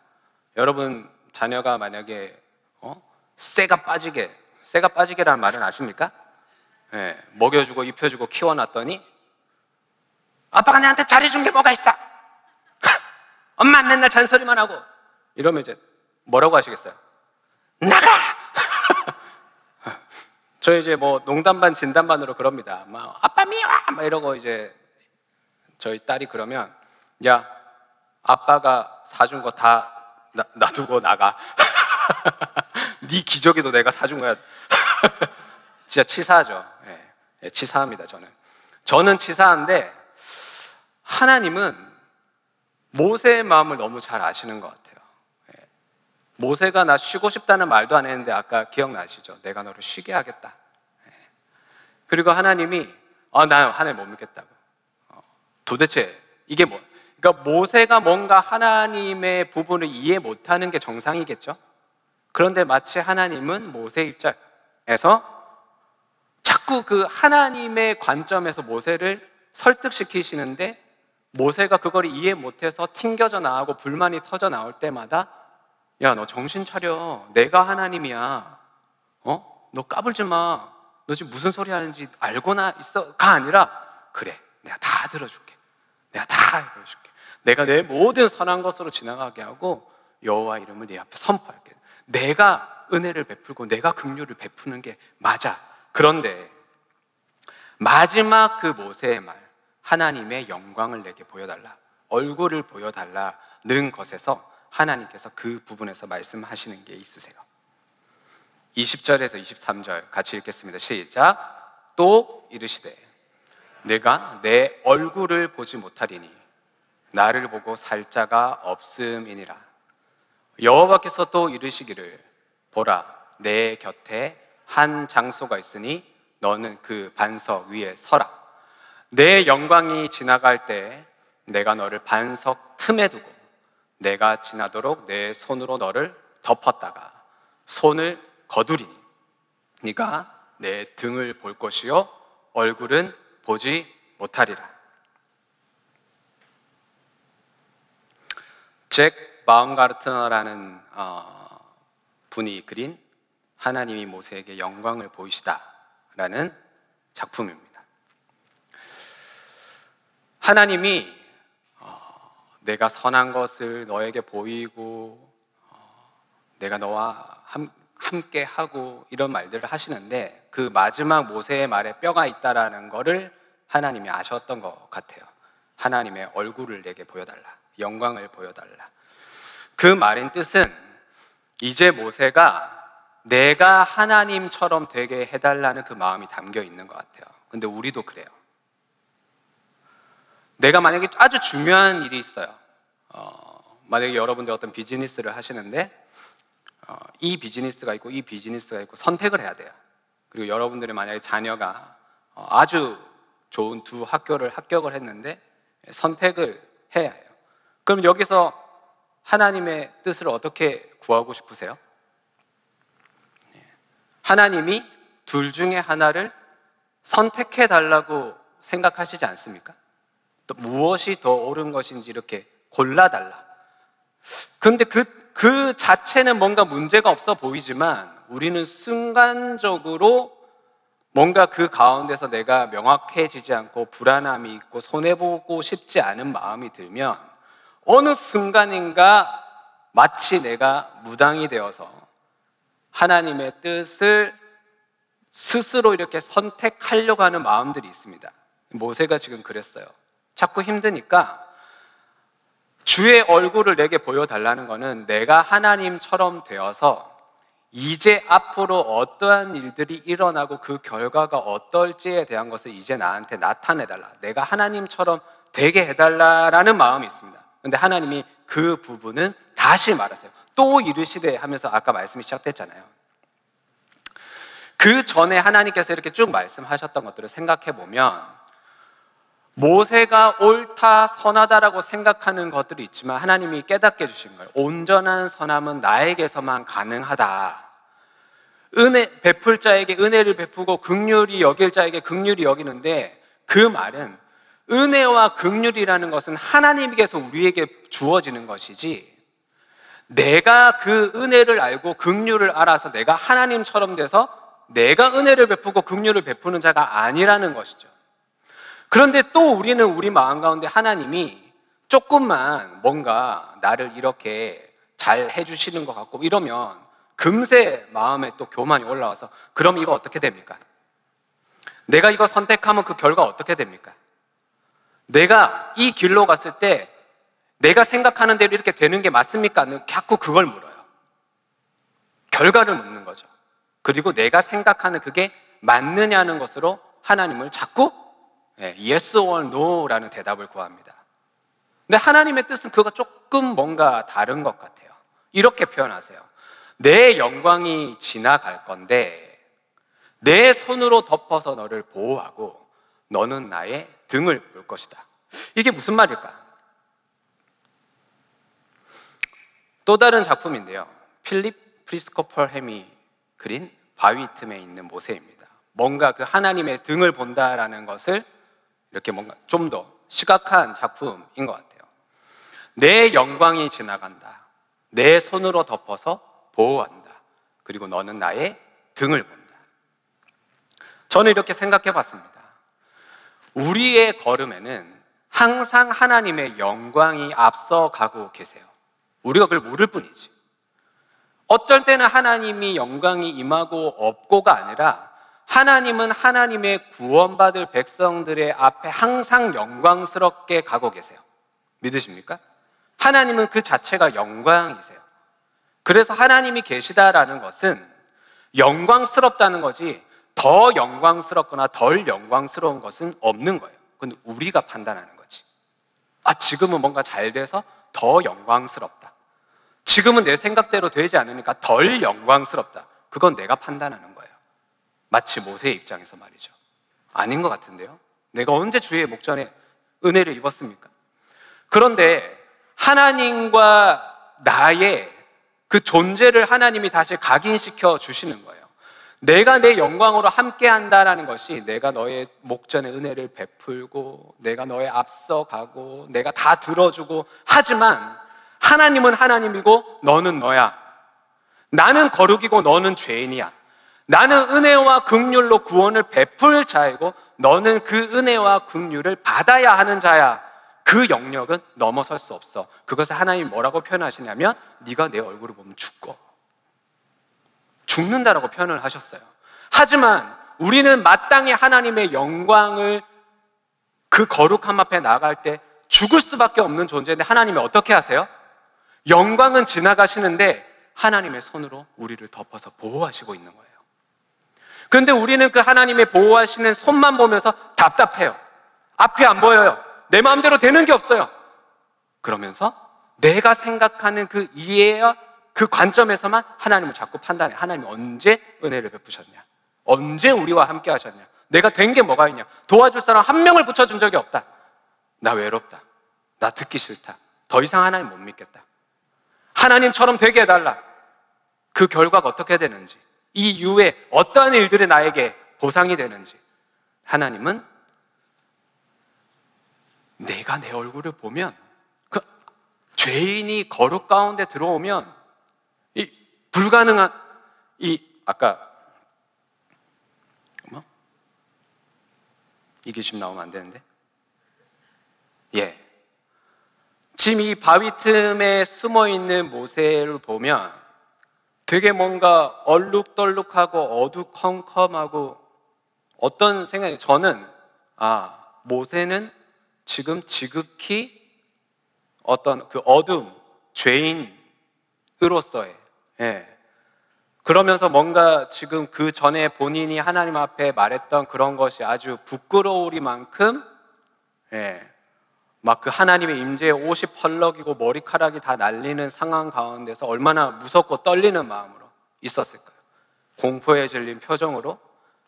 여러분 자녀가 만약에 쇠가 빠지게라는 말은 아십니까? 네, 먹여주고 입혀주고 키워놨더니 아빠가 내한테 잘해준 게 뭐가 있어? 엄마 맨날 잔소리만 하고 이러면 이제 뭐라고 하시겠어요? 나가! 저 이제 뭐 농담반 진담반으로 그럽니다. 막 아빠 미워! 막 이러고 이제 저희 딸이 그러면, 야, 아빠가 사준 거 다 놔두고 나가. 네 기저귀도 내가 사준 거야. 진짜 치사하죠. 예, 치사합니다. 저는 치사한데 하나님은 모세의 마음을 너무 잘 아시는 것 같아요. 모세가 나 쉬고 싶다는 말도 안 했는데 아까 기억나시죠? 내가 너를 쉬게 하겠다. 그리고 하나님이 나 하나님 못 믿겠다고. 도대체 이게 뭐? 그러니까 모세가 뭔가 하나님의 부분을 이해 못하는 게 정상이겠죠? 그런데 마치 하나님은 모세 입장에서 자꾸 그 하나님의 관점에서 모세를 설득시키시는데, 모세가 그걸 이해 못해서 튕겨져 나가고 불만이 터져 나올 때마다 야, 너 정신 차려. 내가 하나님이야. 너 까불지 마. 너 지금 무슨 소리 하는지 알고나 있어가 아니라, 그래, 내가 다 들어줄게. 내가 내 모든 선한 것으로 지나가게 하고 여호와 이름을 네 앞에 선포할게. 내가 은혜를 베풀고 내가 긍휼을 베푸는 게 맞아. 그런데 마지막 그 모세의 말, 하나님의 영광을 내게 보여달라, 얼굴을 보여달라는 것에서 하나님께서 그 부분에서 말씀하시는 게 있으세요. 20절에서 23절 같이 읽겠습니다. 시작. 또 이르시되 내가 내 얼굴을 보지 못하리니 나를 보고 살 자가 없음이니라. 여호와께서 또 이르시기를 보라, 내 곁에 한 장소가 있으니 너는 그 반석 위에 서라. 내 영광이 지나갈 때 내가 너를 반석 틈에 두고 내가 지나도록 내 손으로 너를 덮었다가 손을 거두리니 네가 내 등을 볼 것이요 얼굴은 보지 못하리라. 잭 바움가르트너라는 분이 그린 하나님이 모세에게 영광을 보이시다라는 작품입니다. 하나님이 내가 선한 것을 너에게 보이고 내가 너와 함께 하고 이런 말들을 하시는데 그 마지막 모세의 말에 뼈가 있다라는 거를 하나님이 아셨던 것 같아요. 하나님의 얼굴을 내게 보여달라, 영광을 보여달라. 그 말인 뜻은 이제 모세가 내가 하나님처럼 되게 해달라는 그 마음이 담겨 있는 것 같아요. 근데 우리도 그래요. 내가 만약에 아주 중요한 일이 있어요. 만약에 여러분들 어떤 비즈니스를 하시는데 이 비즈니스가 있고 이 비즈니스가 있고 선택을 해야 돼요. 그리고 여러분들이 만약에 자녀가 아주 좋은 두 학교를 합격을 했는데 선택을 해야 해요. 그럼 여기서 하나님의 뜻을 어떻게 구하고 싶으세요? 하나님이 둘 중에 하나를 선택해 달라고 생각하시지 않습니까? 또 무엇이 더 옳은 것인지 이렇게 골라달라. 그런데 그 자체는 뭔가 문제가 없어 보이지만 우리는 순간적으로 뭔가 그 가운데서 내가 명확해지지 않고 불안함이 있고 손해보고 싶지 않은 마음이 들면 어느 순간인가 마치 내가 무당이 되어서 하나님의 뜻을 스스로 이렇게 선택하려고 하는 마음들이 있습니다. 모세가 지금 그랬어요. 자꾸 힘드니까 주의 얼굴을 내게 보여달라는 것은 내가 하나님처럼 되어서 이제 앞으로 어떠한 일들이 일어나고 그 결과가 어떨지에 대한 것을 이제 나한테 나타내달라, 내가 하나님처럼 되게 해달라라는 마음이 있습니다. 그런데 하나님이 그 부분은 다시 말하세요. 또 이르시되 하면서 아까 말씀이 시작됐잖아요. 그 전에 하나님께서 이렇게 쭉 말씀하셨던 것들을 생각해 보면 모세가 옳다 선하다라고 생각하는 것들이 있지만 하나님이 깨닫게 해주신 거예요. 온전한 선함은 나에게서만 가능하다. 은혜 베풀 자에게 은혜를 베푸고 긍휼히 여길 자에게 긍휼히 여기는데 그 말은 은혜와 긍휼이라는 것은 하나님께서 우리에게 주어지는 것이지 내가 그 은혜를 알고 긍휼을 알아서 내가 하나님처럼 돼서 내가 은혜를 베푸고 긍휼을 베푸는 자가 아니라는 것이죠. 그런데 또 우리는 우리 마음 가운데 하나님이 조금만 뭔가 나를 이렇게 잘 해주시는 것 같고 이러면 금세 마음에 또 교만이 올라와서 그럼 이거 어떻게 됩니까? 내가 이거 선택하면 그 결과 어떻게 됩니까? 내가 이 길로 갔을 때 내가 생각하는 대로 이렇게 되는 게 맞습니까? 자꾸 그걸 물어요. 결과를 묻는 거죠. 그리고 내가 생각하는 그게 맞느냐는 것으로 하나님을 자꾸 yes or no라는 대답을 구합니다. 근데 하나님의 뜻은 그가 조금 뭔가 다른 것 같아요. 이렇게 표현하세요. 내 영광이 지나갈 건데 내 손으로 덮어서 너를 보호하고 너는 나의 등을 볼 것이다. 이게 무슨 말일까? 또 다른 작품인데요. 필립 크리스토퍼 햄이 그린 바위 틈에 있는 모세입니다. 뭔가 그 하나님의 등을 본다라는 것을 이렇게 뭔가 좀 더 시각한 작품인 것 같아요. 내 영광이 지나간다. 내 손으로 덮어서 보호한다. 그리고 너는 나의 등을 본다. 저는 이렇게 생각해 봤습니다. 우리의 걸음에는 항상 하나님의 영광이 앞서가고 계세요. 우리가 그걸 모를 뿐이지. 어쩔 때는 하나님이 영광이 임하고 없고가 아니라 하나님은 하나님의 구원받을 백성들의 앞에 항상 영광스럽게 가고 계세요. 믿으십니까? 하나님은 그 자체가 영광이세요. 그래서 하나님이 계시다라는 것은 영광스럽다는 거지 더 영광스럽거나 덜 영광스러운 것은 없는 거예요. 그건 우리가 판단하는 거지. 지금은 뭔가 잘 돼서 더 영광스럽다. 지금은 내 생각대로 되지 않으니까 덜 영광스럽다. 그건 내가 판단하는 거예요. 마치 모세의 입장에서 말이죠. 아닌 것 같은데요. 내가 언제 주의 목전에 은혜를 입었습니까? 그런데 하나님과 나의 그 존재를 하나님이 다시 각인시켜 주시는 거예요. 내가 내 영광으로 함께 한다라는 것이 내가 너의 목전에 은혜를 베풀고 내가 너의 앞서가고 내가 다 들어주고 하지만 하나님은 하나님이고 너는 너야. 나는 거룩이고 너는 죄인이야. 나는 은혜와 긍휼로 구원을 베풀 자이고 너는 그 은혜와 긍휼을 받아야 하는 자야. 그 영역은 넘어설 수 없어. 그것을 하나님이 뭐라고 표현하시냐면 네가 내 얼굴을 보면 죽는다라고 표현을 하셨어요. 하지만 우리는 마땅히 하나님의 영광을 그 거룩함 앞에 나갈 때 죽을 수밖에 없는 존재인데 하나님이 어떻게 하세요? 영광은 지나가시는데 하나님의 손으로 우리를 덮어서 보호하시고 있는 거예요. 그런데 우리는 그 하나님의 보호하시는 손만 보면서 답답해요. 앞이 안 보여요. 내 마음대로 되는 게 없어요. 그러면서 내가 생각하는 그 이해와 그 관점에서만 하나님을 자꾸 판단해. 하나님이 언제 은혜를 베푸셨냐? 언제 우리와 함께 하셨냐? 내가 된 게 뭐가 있냐? 도와줄 사람 한 명을 붙여준 적이 없다. 나 외롭다. 나 듣기 싫다. 더 이상 하나님 못 믿겠다. 하나님처럼 되게 해달라. 그 결과가 어떻게 되는지, 이 이후에 어떠한 일들이 나에게 보상이 되는지, 하나님은 내가 내 얼굴을 보면 그 죄인이 거룩 가운데 들어오면 이 불가능한 아까 이기심 나오면 안 되는데 지금 이 바위 틈에 숨어 있는 모세를 보면 되게 뭔가 얼룩덜룩하고 어두컴컴하고 어떤 생각이 저는 모세는 지금 지극히 어떤 그 어둠 죄인으로서의 그러면서 뭔가 지금 그 전에 본인이 하나님 앞에 말했던 그런 것이 아주 부끄러우리만큼 막 그 하나님의 임재에 옷이 펄럭이고 머리카락이 다 날리는 상황 가운데서 얼마나 무섭고 떨리는 마음으로 있었을까요? 공포에 질린 표정으로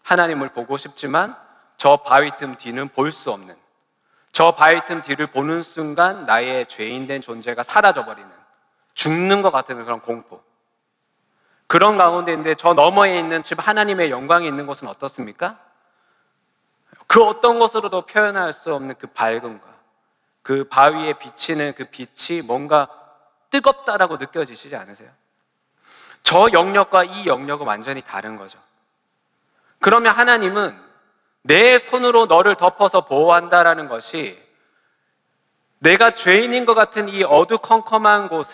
하나님을 보고 싶지만 저 바위틈 뒤는 볼 수 없는, 저 바위틈 뒤를 보는 순간 나의 죄인된 존재가 사라져버리는, 죽는 것 같은 그런 공포. 그런 가운데인데 저 너머에 있는 집 하나님의 영광이 있는 곳은 어떻습니까? 그 어떤 것으로도 표현할 수 없는 그 밝음과 그 바위에 비치는 그 빛이 뭔가 뜨겁다라고 느껴지시지 않으세요? 저 영역과 이 영역은 완전히 다른 거죠. 그러면 하나님은 내 손으로 너를 덮어서 보호한다라는 것이 내가 죄인인 것 같은 이 어두컴컴한 곳,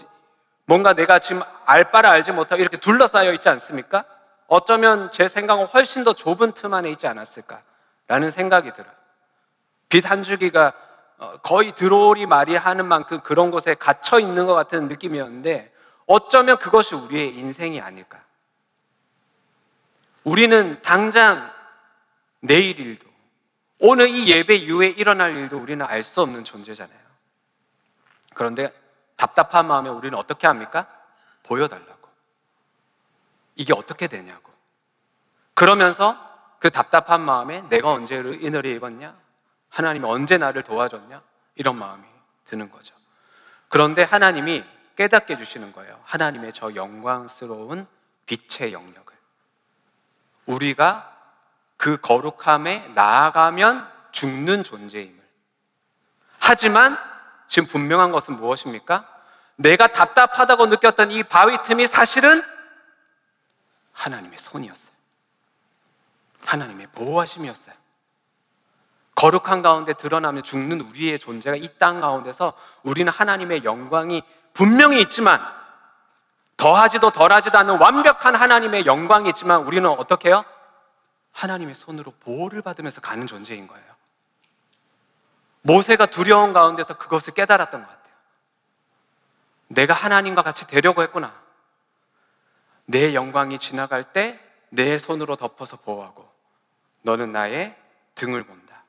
뭔가 내가 지금 알 바를 알지 못하고 이렇게 둘러싸여 있지 않습니까? 어쩌면 제 생각은 훨씬 더 좁은 틈 안에 있지 않았을까라는 생각이 들어요. 빛 한 줄기가 거의 들어오리 말이 하는 만큼 그런 곳에 갇혀 있는 것 같은 느낌이었는데 어쩌면 그것이 우리의 인생이 아닐까. 우리는 당장 내일 일도, 오늘 이 예배 이후에 일어날 일도 우리는 알 수 없는 존재잖아요. 그런데 답답한 마음에 우리는 어떻게 합니까? 보여달라고. 이게 어떻게 되냐고. 그러면서 그 답답한 마음에 내가 언제 은혜를 입었냐? 하나님이 언제 나를 도와줬냐? 이런 마음이 드는 거죠. 그런데 하나님이 깨닫게 해주시는 거예요. 하나님의 저 영광스러운 빛의 영역을. 우리가 그 거룩함에 나아가면 죽는 존재임을. 하지만 지금 분명한 것은 무엇입니까? 내가 답답하다고 느꼈던 이 바위 틈이 사실은 하나님의 손이었어요. 하나님의 보호하심이었어요. 거룩한 가운데 드러나면 죽는 우리의 존재가 이 땅 가운데서 우리는 하나님의 영광이 분명히 있지만 더하지도 덜하지도 않는 완벽한 하나님의 영광이 있지만 우리는 어떻게 해요? 하나님의 손으로 보호를 받으면서 가는 존재인 거예요. 모세가 두려운 가운데서 그것을 깨달았던 것 같아요. 내가 하나님과 같이 되려고 했구나. 내 영광이 지나갈 때 내 손으로 덮어서 보호하고 너는 나의 등을 본다.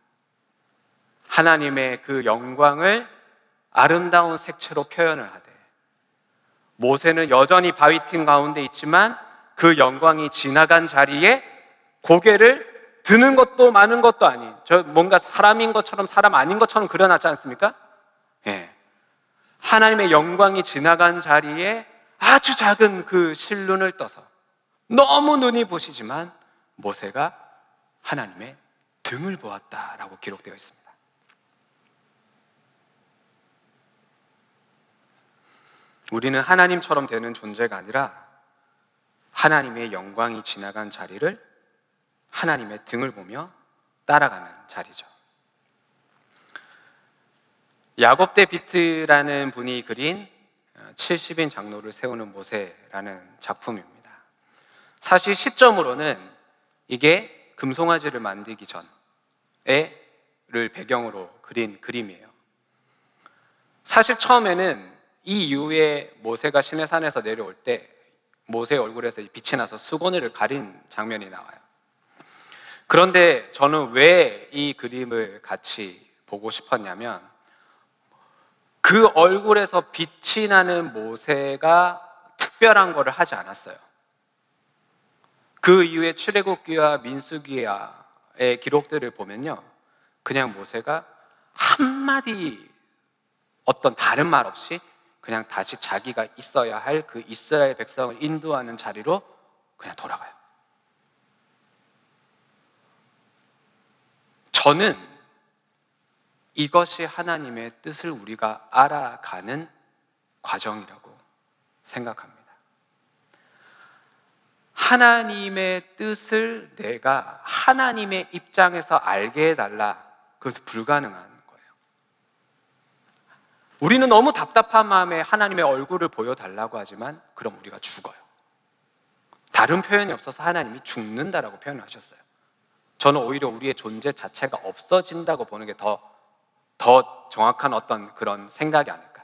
하나님의 그 영광을 아름다운 색채로 표현을 하되, 모세는 여전히 바위틈 가운데 있지만 그 영광이 지나간 자리에 고개를 드는 것도 마는 것도 아닌, 저 뭔가 사람인 것처럼 사람 아닌 것처럼 그려놨지 않습니까? 예. 하나님의 영광이 지나간 자리에 아주 작은 그 실눈을 떠서 너무 눈이 부시지만 모세가 하나님의 등을 보았다라고 기록되어 있습니다. 우리는 하나님처럼 되는 존재가 아니라 하나님의 영광이 지나간 자리를 하나님의 등을 보며 따라가는 자리죠. 야곱 대 비트라는 분이 그린 70인 장로를 세우는 모세라는 작품입니다. 사실 시점으로는 이게 금송아지를 만들기 전에를 배경으로 그린 그림이에요. 사실 처음에는 이 이후에 모세가 시내산에서 내려올 때 모세의 얼굴에서 빛이 나서 수건을 가린 장면이 나와요. 그런데 저는 왜 이 그림을 같이 보고 싶었냐면, 그 얼굴에서 빛이 나는 모세가 특별한 거를 하지 않았어요. 그 이후에 출애굽기와 민수기의 기록들을 보면요, 그냥 모세가 한마디 어떤 다른 말 없이 그냥 다시 자기가 있어야 할 그 이스라엘 백성을 인도하는 자리로 그냥 돌아가요. 저는 이것이 하나님의 뜻을 우리가 알아가는 과정이라고 생각합니다. 하나님의 뜻을 내가 하나님의 입장에서 알게 해달라, 그것은 불가능한 거예요. 우리는 너무 답답한 마음에 하나님의 얼굴을 보여달라고 하지만 그럼 우리가 죽어요. 다른 표현이 없어서 하나님이 죽는다라고 표현하셨어요. 저는 오히려 우리의 존재 자체가 없어진다고 보는 게 더 정확한 어떤 그런 생각이 아닐까.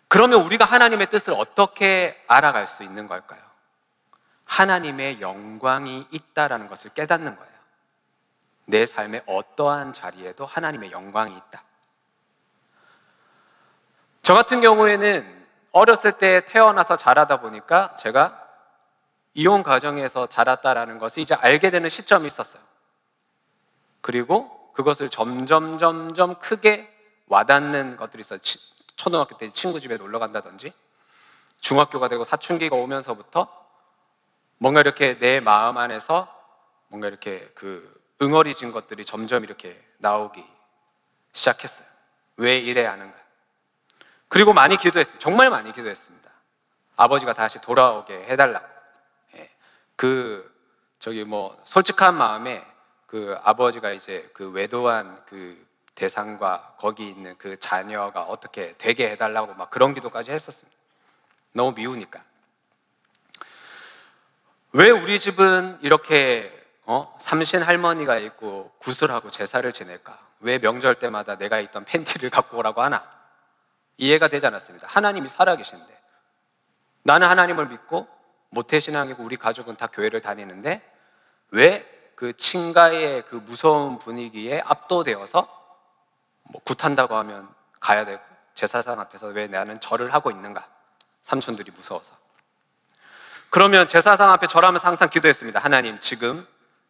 그러면 우리가 하나님의 뜻을 어떻게 알아갈 수 있는 걸까요? 하나님의 영광이 있다라는 것을 깨닫는 거예요. 내 삶의 어떠한 자리에도 하나님의 영광이 있다. 저 같은 경우에는 어렸을 때 태어나서 자라다 보니까 제가 이혼 가정에서 자랐다라는 것을 이제 알게 되는 시점이 있었어요. 그리고 그것을 점점 크게 와닿는 것들이 있어요. 초등학교 때 친구 집에 놀러 간다든지, 중학교가 되고 사춘기가 오면서부터 뭔가 이렇게 내 마음 안에서 뭔가 이렇게 그 응어리진 것들이 점점 이렇게 나오기 시작했어요. 왜 이래야 하는가? 그리고 많이 기도했습니다. 정말 많이 기도했습니다. 아버지가 다시 돌아오게 해달라고. 솔직한 마음에 그 아버지가 이제 그 외도한 그 대상과 거기 있는 그 자녀가 어떻게 되게 해달라고 막 그런 기도까지 했었습니다. 너무 미우니까. 왜 우리 집은 이렇게 삼신 할머니가 있고 구슬하고 제사를 지낼까? 왜 명절 때마다 내가 입던 팬티를 갖고 오라고 하나? 이해가 되지 않았습니다. 하나님이 살아계신데, 나는 하나님을 믿고 모태신앙이고 우리 가족은 다 교회를 다니는데 왜 그 친가의 그 무서운 분위기에 압도되어서 굿한다고 하면 가야 되고 제사상 앞에서 왜 나는 절을 하고 있는가? 삼촌들이 무서워서. 그러면 제사상 앞에 절하면서 항상 기도했습니다. 하나님, 지금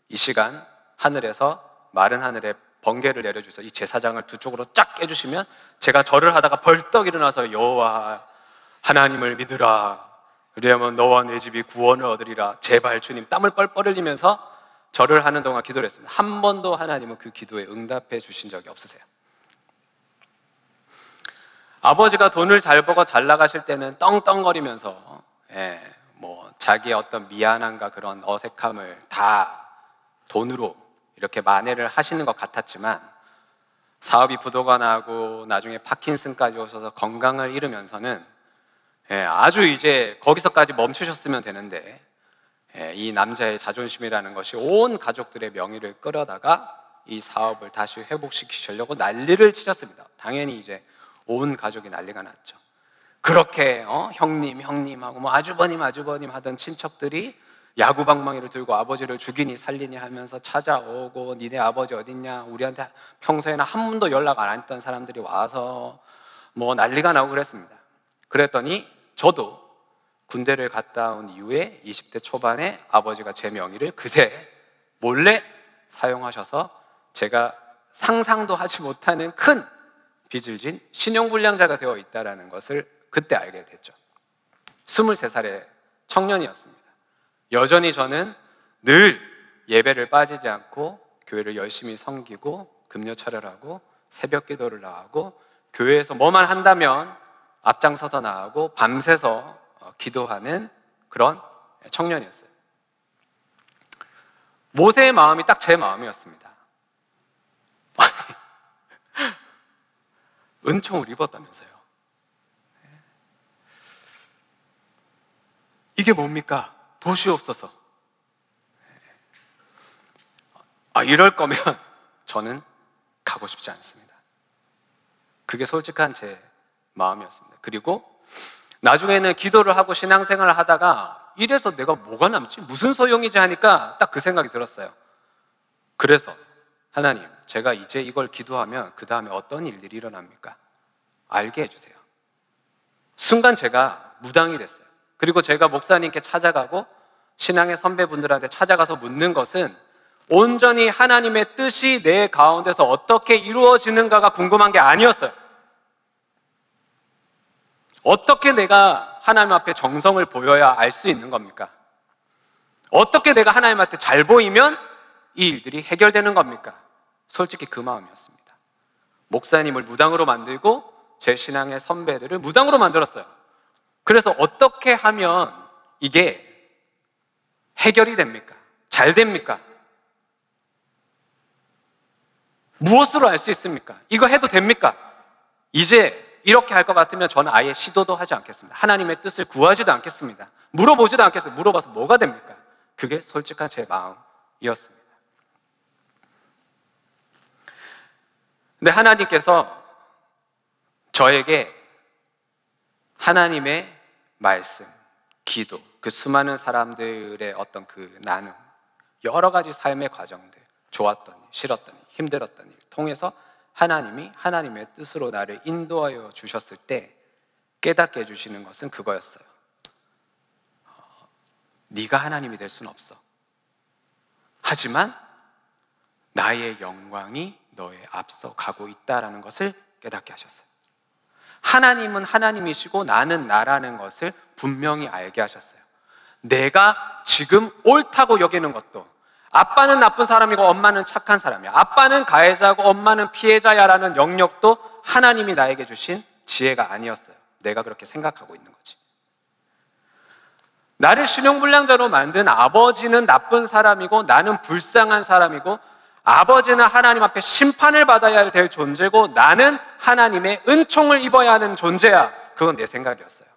이 시간 하늘에서 마른 하늘에 번개를 내려주셔서 이 제사장을 두 쪽으로 쫙 깨주시면 제가 절을 하다가 벌떡 일어나서 여호와 하나님을 믿으라, 그리하면 너와 내 집이 구원을 얻으리라, 제발 주님, 땀을 뻘뻘 흘리면서 절을 하는 동안 기도를 했습니다. 한 번도 하나님은 그 기도에 응답해 주신 적이 없으세요. 아버지가 돈을 잘 벌고 잘 나가실 때는 떵떵거리면서 자기의 어떤 미안함과 그런 어색함을 다 돈으로 이렇게 만회를 하시는 것 같았지만, 사업이 부도가 나고 나중에 파킨슨까지 오셔서 건강을 잃으면서는 아주 이제 거기서까지 멈추셨으면 되는데 이 남자의 자존심이라는 것이 온 가족들의 명의를 끌어다가 이 사업을 다시 회복시키시려고 난리를 치셨습니다. 당연히 이제 온 가족이 난리가 났죠. 그렇게 형님 하고 뭐 아주버님 하던 친척들이 야구방망이를 들고 아버지를 죽이니 살리니 하면서 찾아오고, 니네 아버지 어딨냐, 우리한테 평소에는 한 번도 연락 안 했던 사람들이 와서 뭐 난리가 나고 그랬습니다. 그랬더니 저도 군대를 갔다 온 이후에 20대 초반에 아버지가 제 명의를 그새 몰래 사용하셔서 제가 상상도 하지 못하는 큰 빚을 진 신용불량자가 되어 있다는 것을 그때 알게 됐죠. 23살의 청년이었습니다. 여전히 저는 늘 예배를 빠지지 않고 교회를 열심히 섬기고 금요철회하고 새벽 기도를 나가고 교회에서 뭐만 한다면 앞장서서 나가고 밤새서 기도하는 그런 청년이었어요. 모세의 마음이 딱 제 마음이었습니다. 은총을 입었다면서요. 이게 뭡니까? 보시옵소서. 이럴 거면 저는 가고 싶지 않습니다. 그게 솔직한 제 마음이었습니다. 그리고 나중에는 기도를 하고 신앙생활을 하다가 이래서 내가 뭐가 남지? 무슨 소용이지 하니까 딱 그 생각이 들었어요. 그래서 하나님, 제가 이제 이걸 기도하면 그 다음에 어떤 일들이 일어납니까? 알게 해주세요. 순간 제가 무당이 됐어요. 그리고 제가 목사님께 찾아가고 신앙의 선배분들한테 찾아가서 묻는 것은 온전히 하나님의 뜻이 내 가운데서 어떻게 이루어지는가가 궁금한 게 아니었어요. 어떻게 내가 하나님 앞에 정성을 보여야 알 수 있는 겁니까? 어떻게 내가 하나님한테 잘 보이면 이 일들이 해결되는 겁니까? 솔직히 그 마음이었습니다. 목사님을 무당으로 만들고 제 신앙의 선배들을 무당으로 만들었어요. 그래서 어떻게 하면 이게 해결이 됩니까? 잘 됩니까? 무엇으로 알 수 있습니까? 이거 해도 됩니까? 이제 이렇게 할 것 같으면 저는 아예 시도도 하지 않겠습니다. 하나님의 뜻을 구하지도 않겠습니다. 물어보지도 않겠어요. 물어봐서 뭐가 됩니까? 그게 솔직한 제 마음이었습니다. 근데 하나님께서 저에게 하나님의 말씀, 기도, 그 수많은 사람들의 어떤 그 나눔, 여러 가지 삶의 과정들, 좋았던 일, 싫었던 일, 힘들었던 일 통해서 하나님이 하나님의 뜻으로 나를 인도하여 주셨을 때 깨닫게 해주시는 것은 그거였어요. 네가 하나님이 될 수는 없어. 하지만 나의 영광이 너의 앞서 가고 있다라는 것을 깨닫게 하셨어요. 하나님은 하나님이시고 나는 나라는 것을 분명히 알게 하셨어요. 내가 지금 옳다고 여기는 것도, 아빠는 나쁜 사람이고 엄마는 착한 사람이야, 아빠는 가해자고 엄마는 피해자야라는 영역도 하나님이 나에게 주신 지혜가 아니었어요. 내가 그렇게 생각하고 있는 거지. 나를 신용불량자로 만든 아버지는 나쁜 사람이고 나는 불쌍한 사람이고, 아버지는 하나님 앞에 심판을 받아야 될 존재고 나는 하나님의 은총을 입어야 하는 존재야. 그건 내 생각이었어요.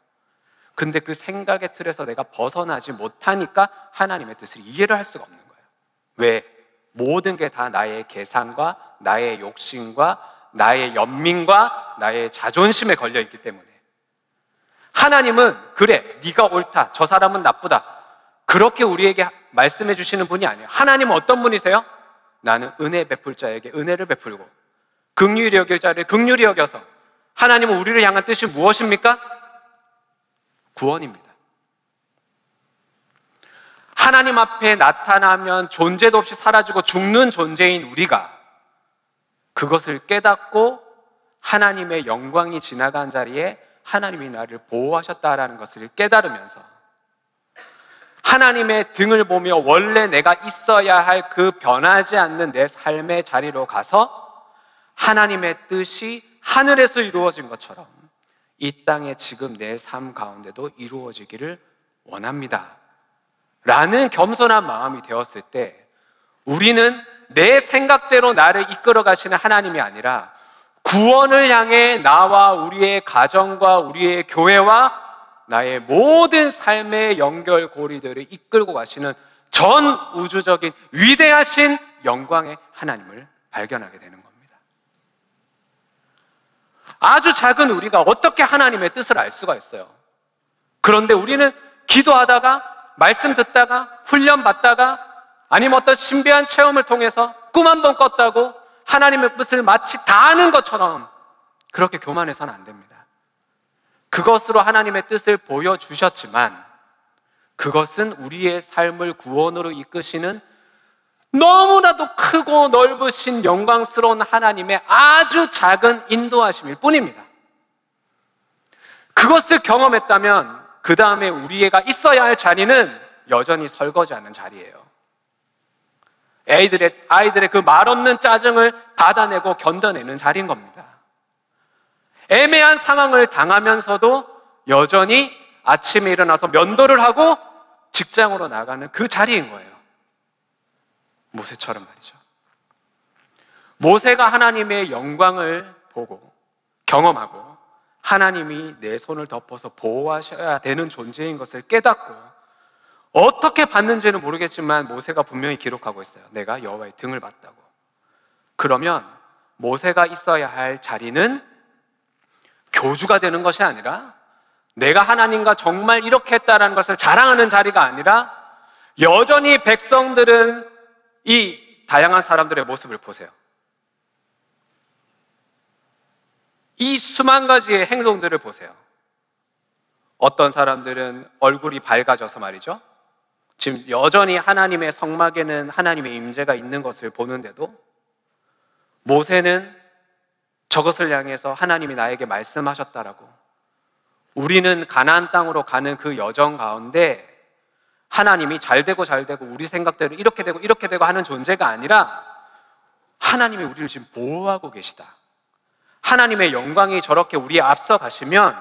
근데 그 생각의 틀에서 내가 벗어나지 못하니까 하나님의 뜻을 이해를 할 수가 없는 거예요. 왜? 모든 게 다 나의 계산과 나의 욕심과 나의 연민과 나의 자존심에 걸려있기 때문에. 하나님은 그래, 네가 옳다, 저 사람은 나쁘다, 그렇게 우리에게 말씀해 주시는 분이 아니에요. 하나님은 어떤 분이세요? 나는 은혜 베풀 자에게 은혜를 베풀고 긍휼히 여길 자를 긍휼히 여겨서. 하나님은 우리를 향한 뜻이 무엇입니까? 구원입니다. 하나님 앞에 나타나면 존재도 없이 사라지고 죽는 존재인 우리가 그것을 깨닫고 하나님의 영광이 지나간 자리에 하나님이 나를 보호하셨다라는 것을 깨달으면서 하나님의 등을 보며 원래 내가 있어야 할 그 변하지 않는 내 삶의 자리로 가서 하나님의 뜻이 하늘에서 이루어진 것처럼 이 땅에 지금 내 삶 가운데도 이루어지기를 원합니다 라는 겸손한 마음이 되었을 때, 우리는 내 생각대로 나를 이끌어 가시는 하나님이 아니라 구원을 향해 나와 우리의 가정과 우리의 교회와 나의 모든 삶의 연결고리들을 이끌고 가시는 전 우주적인 위대하신 영광의 하나님을 발견하게 되는 겁니다. 아주 작은 우리가 어떻게 하나님의 뜻을 알 수가 있어요? 그런데 우리는 기도하다가, 말씀 듣다가, 훈련 받다가, 아니면 어떤 신비한 체험을 통해서 꿈 한 번 꿨다고 하나님의 뜻을 마치 다 아는 것처럼 그렇게 교만해서는 안 됩니다. 그것으로 하나님의 뜻을 보여주셨지만 그것은 우리의 삶을 구원으로 이끄시는 너무나도 크고 넓으신 영광스러운 하나님의 아주 작은 인도하심일 뿐입니다. 그것을 경험했다면 그 다음에 우리가 있어야 할 자리는 여전히 설거지하는 자리예요. 아이들의 그 말없는 짜증을 받아내고 견뎌내는 자리인 겁니다. 애매한 상황을 당하면서도 여전히 아침에 일어나서 면도를 하고 직장으로 나가는 그 자리인 거예요. 모세처럼 말이죠. 모세가 하나님의 영광을 보고 경험하고 하나님이 내 손을 덮어서 보호하셔야 되는 존재인 것을 깨닫고 어떻게 봤는지는 모르겠지만 모세가 분명히 기록하고 있어요. 내가 여호와의 등을 봤다고. 그러면 모세가 있어야 할 자리는 교주가 되는 것이 아니라 내가 하나님과 정말 이렇게 했다라는 것을 자랑하는 자리가 아니라 여전히 백성들은 이 다양한 사람들의 모습을 보세요. 이 수만 가지의 행동들을 보세요. 어떤 사람들은 얼굴이 밝아져서 말이죠, 지금 여전히 하나님의 성막에는 하나님의 임재가 있는 것을 보는데도 모세는 저것을 향해서 하나님이 나에게 말씀하셨다라고, 우리는 가나안 땅으로 가는 그 여정 가운데 하나님이 잘 되고 우리 생각대로 이렇게 되고 하는 존재가 아니라 하나님이 우리를 지금 보호하고 계시다. 하나님의 영광이 저렇게 우리에 앞서 가시면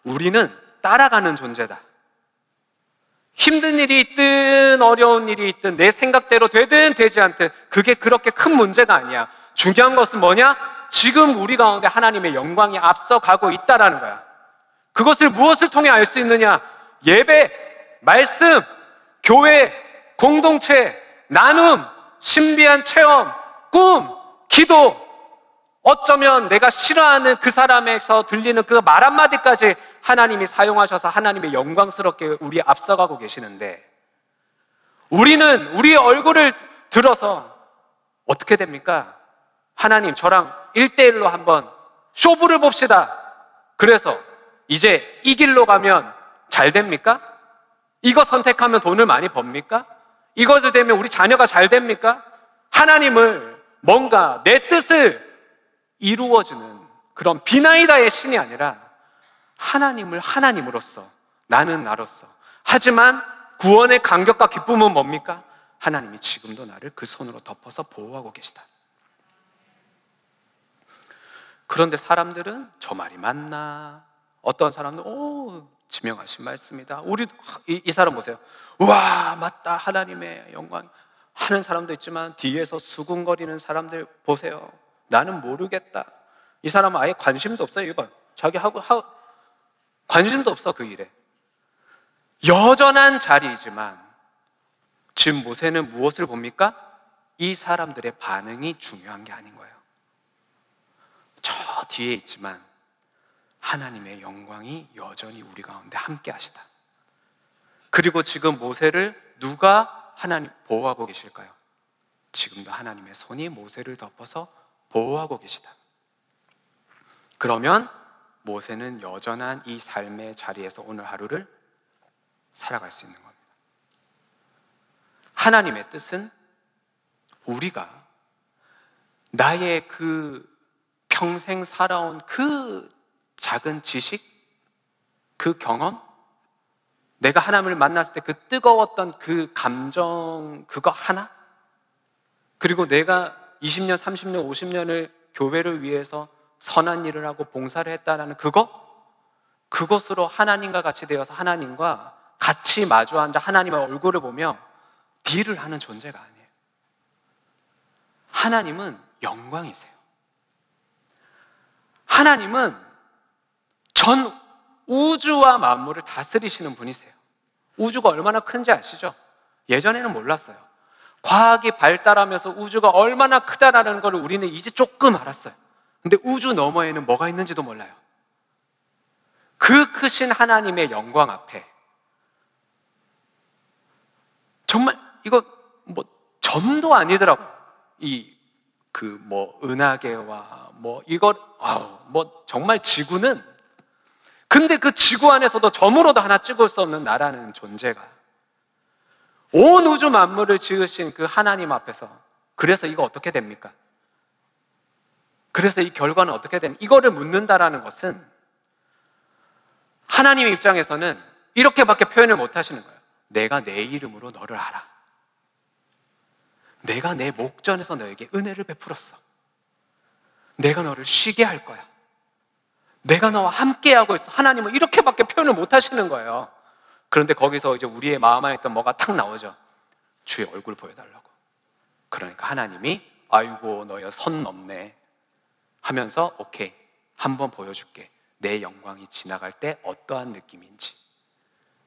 우리는 따라가는 존재다. 힘든 일이 있든 어려운 일이 있든 내 생각대로 되든 되지 않든 그게 그렇게 큰 문제가 아니야. 중요한 것은 뭐냐? 지금 우리 가운데 하나님의 영광이 앞서가고 있다라는 거야. 그것을 무엇을 통해 알 수 있느냐? 예배, 말씀, 교회, 공동체, 나눔, 신비한 체험, 꿈, 기도, 어쩌면 내가 싫어하는 그 사람에서 들리는 그 말 한마디까지 하나님이 사용하셔서 하나님의 영광스럽게 우리 앞서가고 계시는데, 우리는 우리의 얼굴을 들어서 어떻게 됩니까? 하나님, 저랑 1대1로 한번 쇼부를 봅시다. 그래서 이제 이 길로 가면 잘 됩니까? 이거 선택하면 돈을 많이 법니까? 이것을 되면 우리 자녀가 잘 됩니까? 하나님을 뭔가 내 뜻을 이루어주는 그런 비나이다의 신이 아니라 하나님을 하나님으로서, 나는 나로서, 하지만 구원의 감격과 기쁨은 뭡니까? 하나님이 지금도 나를 그 손으로 덮어서 보호하고 계시다. 그런데 사람들은 저 말이 맞나? 어떤 사람은 지명하신 말씀이다. 이 사람 보세요. 우와, 맞다, 하나님의 영광 하는 사람도 있지만 뒤에서 수군거리는 사람들 보세요. 나는 모르겠다. 이 사람은 아예 관심도 없어요. 이거 자기 하고 관심도 없어 그 일에. 여전한 자리이지만 지금 모세는 무엇을 봅니까? 이 사람들의 반응이 중요한 게 아닌 거예요. 저 뒤에 있지만 하나님의 영광이 여전히 우리 가운데 함께 하시다. 그리고 지금 모세를 누가 하나님 보호하고 계실까요? 지금도 하나님의 손이 모세를 덮어서 보호하고 계시다. 그러면 모세는 여전한 이 삶의 자리에서 오늘 하루를 살아갈 수 있는 겁니다. 하나님의 뜻은 우리가 나의 그 평생 살아온 그 작은 지식, 그 경험, 내가 하나님을 만났을 때 그 뜨거웠던 그 감정, 그거 하나, 그리고 내가 20년, 30년, 50년을 교회를 위해서 선한 일을 하고 봉사를 했다라는 그것으로 하나님과 같이 되어서 하나님과 같이 마주 앉아 하나님의 얼굴을 보며 딜을 하는 존재가 아니에요. 하나님은 영광이세요. 하나님은 전 우주와 만물을 다스리시는 분이세요. 우주가 얼마나 큰지 아시죠? 예전에는 몰랐어요. 과학이 발달하면서 우주가 얼마나 크다라는 걸 우리는 이제 조금 알았어요. 근데 우주 너머에는 뭐가 있는지도 몰라요. 그 크신 하나님의 영광 앞에 정말 이거 뭐 점도 아니더라고요. 은하계와 이걸 정말 지구는, 근데 그 지구 안에서도 점으로도 하나 찍을 수 없는 나라는 존재가 온 우주 만물을 지으신 그 하나님 앞에서, 그래서 이거 어떻게 됩니까? 그래서 이 결과는 어떻게 됩니까? 이거를 묻는다라는 것은 하나님의 입장에서는 이렇게밖에 표현을 못 하시는 거예요. 내가 내 이름으로 너를 알아. 내가 내 목전에서 너에게 은혜를 베풀었어. 내가 너를 쉬게 할 거야. 내가 너와 함께하고 있어. 하나님은 이렇게밖에 표현을 못 하시는 거예요. 그런데 거기서 이제 우리의 마음 안에 있던 뭐가 탁 나오죠. 주의 얼굴 보여달라고. 그러니까 하나님이 아이고 너야 선 넘네 하면서 오케이, 한번 보여줄게. 내 영광이 지나갈 때 어떠한 느낌인지.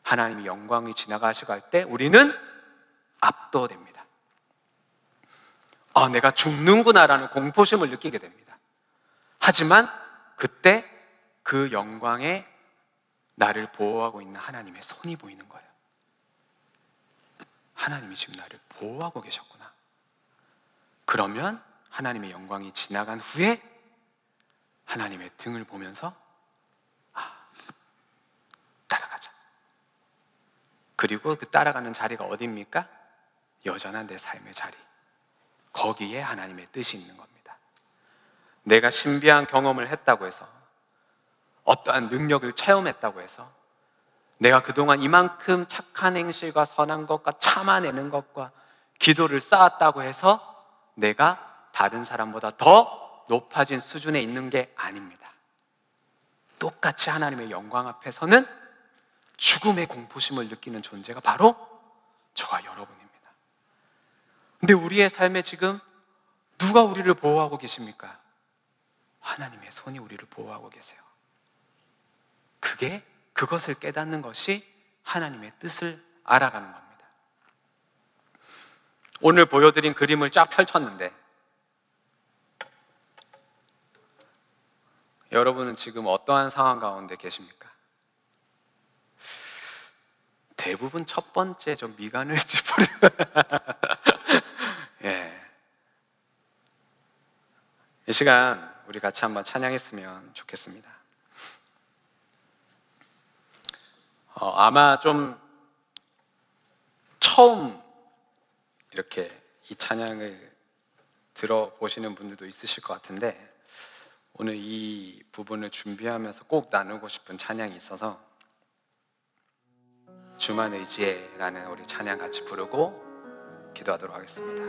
하나님의 영광이 지나가시고 할 때 우리는 압도됩니다. 내가 죽는구나라는 공포심을 느끼게 됩니다. 하지만 그때 그 영광에 나를 보호하고 있는 하나님의 손이 보이는 거예요. 하나님이 지금 나를 보호하고 계셨구나. 그러면 하나님의 영광이 지나간 후에 하나님의 등을 보면서 따라가자. 그리고 그 따라가는 자리가 어디입니까? 여전한 내 삶의 자리. 거기에 하나님의 뜻이 있는 겁니다. 내가 신비한 경험을 했다고 해서, 어떠한 능력을 체험했다고 해서, 내가 그동안 이만큼 착한 행실과 선한 것과 참아내는 것과 기도를 쌓았다고 해서 내가 다른 사람보다 더 높아진 수준에 있는 게 아닙니다. 똑같이 하나님의 영광 앞에서는 죽음의 공포심을 느끼는 존재가 바로 저와 여러분입니다. 근데 우리의 삶에 지금 누가 우리를 보호하고 계십니까? 하나님의 손이 우리를 보호하고 계세요. 그것을 깨닫는 것이 하나님의 뜻을 알아가는 겁니다. 오늘 보여드린 그림을 쫙 펼쳤는데 여러분은 지금 어떠한 상황 가운데 계십니까? 대부분 첫 번째 좀 미간을 짚으려 이 시간 우리 같이 한번 찬양했으면 좋겠습니다. 아마 좀 처음 이렇게 이 찬양을 들어보시는 분들도 있으실 것 같은데, 오늘 이 부분을 준비하면서 꼭 나누고 싶은 찬양이 있어서 주만 의지해라는 우리 찬양 같이 부르고 기도하도록 하겠습니다.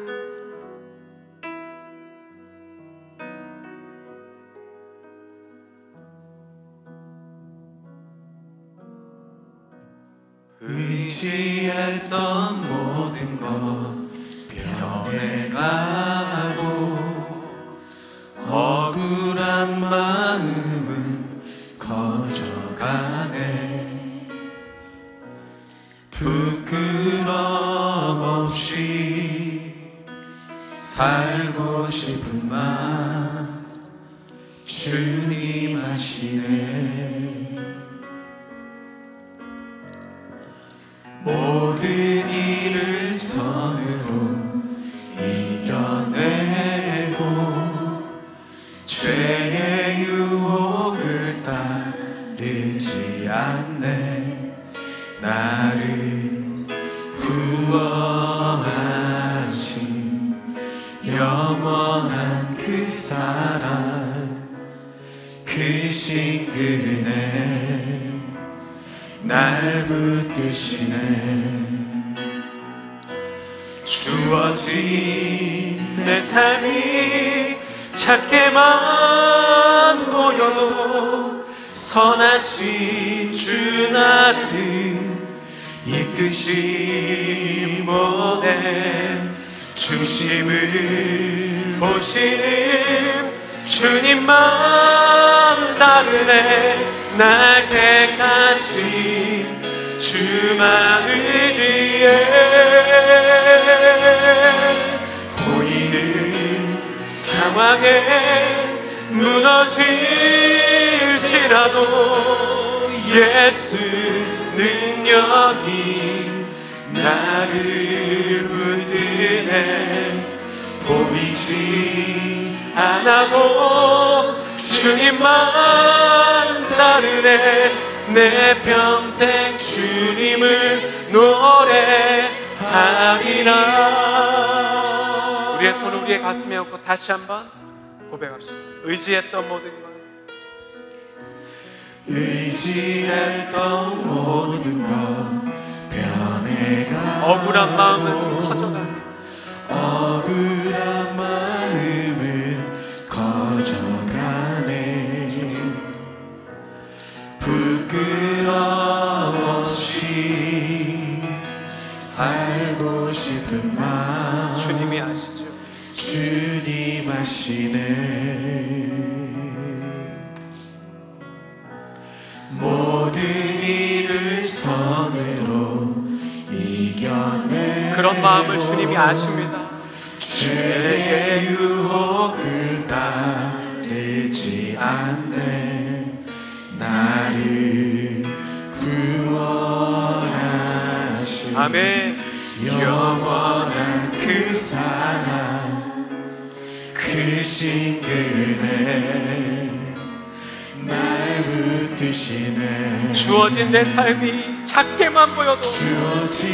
의지했던 모든 것 변해가고 억울한 마음은 커져가네. 부끄럼 없이 살고 싶은 마음 주님 아시네. 모든 일을 선으로 이겨내고 죄의 유혹을 따르지 않네. 나를 구원하신 영원한 그 사랑, 그 신근에 날 붙드시네. 주어진 내 삶이 작게만 보여도 선하신 주 나를 이끄시모네. 중심을 보시는 주님 마음 다르네. 날 택하신 주만 의지해 보이는 상황에 무너질지라도 예수 능력이 나를 붙드네 보이지 않아도 주님만 따르네 내 평생 주님을 노래하리라. 우리의 손을 우리의 가슴에 얹고 다시 한번 고백합시다. 의지했던 모든 것 의지했던 모든 것 변해가 억울한 마음은 커져가네 억울한 마음은 커져가네 부끄러움 없이 살고 싶은 마음 주님이 아시죠? 주님 아시네 모든 일을 선으로 이겨내 그런 마음을 주님이 아십니다. 죄의 유혹을 따르지 않네 나를 구원하신 아멘 영원한 그 사랑 크신 그네 날 붙드시네 주어진 내 삶이 작게만 보여도 주어진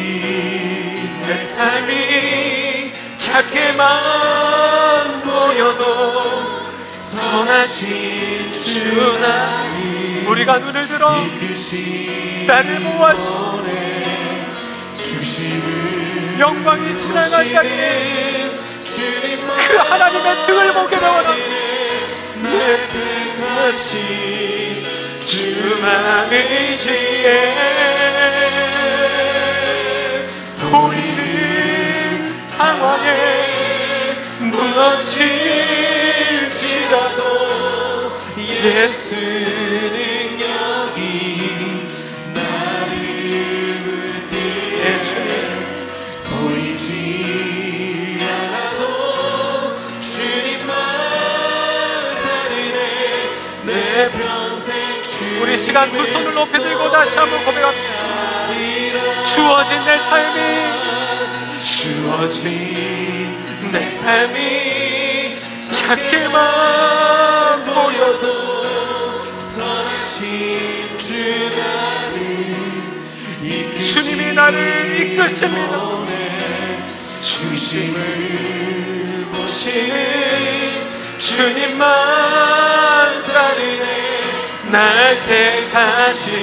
내 삶이 작게만 보여도 선하신 주나니 우리가 눈을 들어 나를 보아주시고 영광이 지나갈 자리에 그 하나님의 등을 보기를 원합니다. 내 뜻같이 주만 의지해 보이는 상황에 무너질지라도 예수 능력이 나를 붙드네 보이지 않아도 주님만 따르네 내 평생 우리 시간 두 손을 높이 들고 다시 한번 고백합시다. 주어진 내 삶이 작게만 보여도 선하신 주님이 나를 이끄십니다. 중심을 보시는 주님만 따르네 날 택하신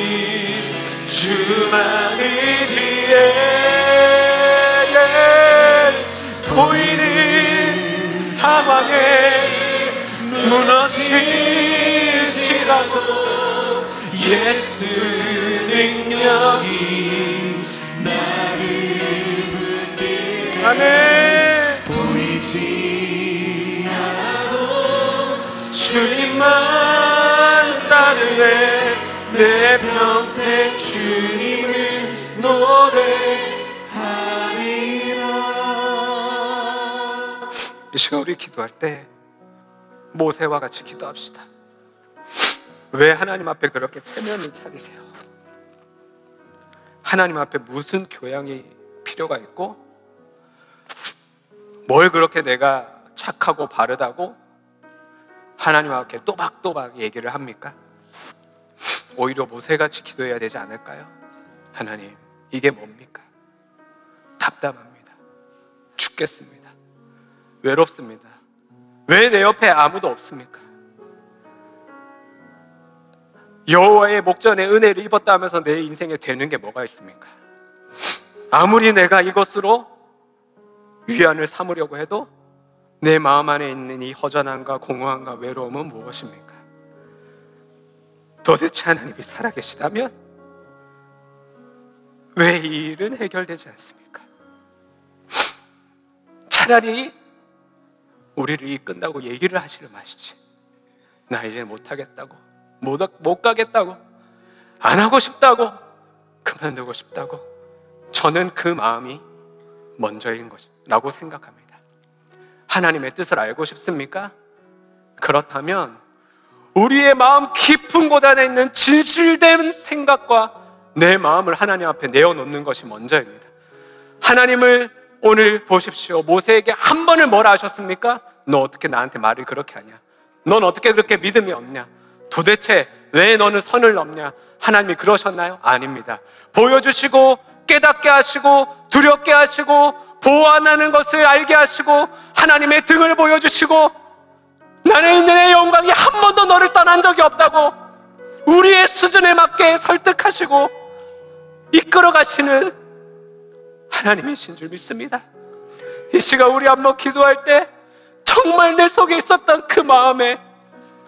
주만 의지해 보이는 상황에 무너질지라도 예수 능력이 나를 붙들게 아멘 보이지 않아도 주님만 따르네 내 평생 주님을 노래하리라. 이 시간 우리 기도할 때 모세와 같이 기도합시다. 왜 하나님 앞에 그렇게 체면을 차리세요? 하나님 앞에 무슨 교양이 필요가 있고 뭘 그렇게 내가 착하고 바르다고 하나님 앞에 또박또박 얘기를 합니까? 오히려 모세같이 기도해야 되지 않을까요? 하나님, 이게 뭡니까? 답답합니다. 죽겠습니다. 외롭습니다. 왜 내 옆에 아무도 없습니까? 여호와의 목전에 은혜를 입었다 하면서 내 인생에 되는 게 뭐가 있습니까? 아무리 내가 이것으로 위안을 삼으려고 해도 내 마음 안에 있는 이 허전함과 공허함과 외로움은 무엇입니까? 도대체 하나님이 살아계시다면 왜 이 일은 해결되지 않습니까? 차라리 우리를 이끈다고 얘기를 하시려 마시지. 나 이제 못하겠다고, 못 가겠다고 안 하고 싶다고, 그만두고 싶다고, 저는 그 마음이 먼저인 것이라고 생각합니다. 하나님의 뜻을 알고 싶습니까? 그렇다면 우리의 마음 깊은 곳 안에 있는 진실된 생각과 내 마음을 하나님 앞에 내어놓는 것이 먼저입니다. 하나님을 오늘 보십시오. 모세에게 한 번을 뭐라 하셨습니까? 너 어떻게 나한테 말을 그렇게 하냐? 넌 어떻게 그렇게 믿음이 없냐? 도대체 왜 너는 선을 넘냐? 하나님이 그러셨나요? 아닙니다. 보여주시고 깨닫게 하시고 두렵게 하시고 보완하는 것을 알게 하시고 하나님의 등을 보여주시고 나는 내 영광이 한 번도 너를 떠난 적이 없다고 우리의 수준에 맞게 설득하시고 이끌어 가시는 하나님이신 줄 믿습니다. 이 시간 우리 한번 기도할 때 정말 내 속에 있었던 그 마음에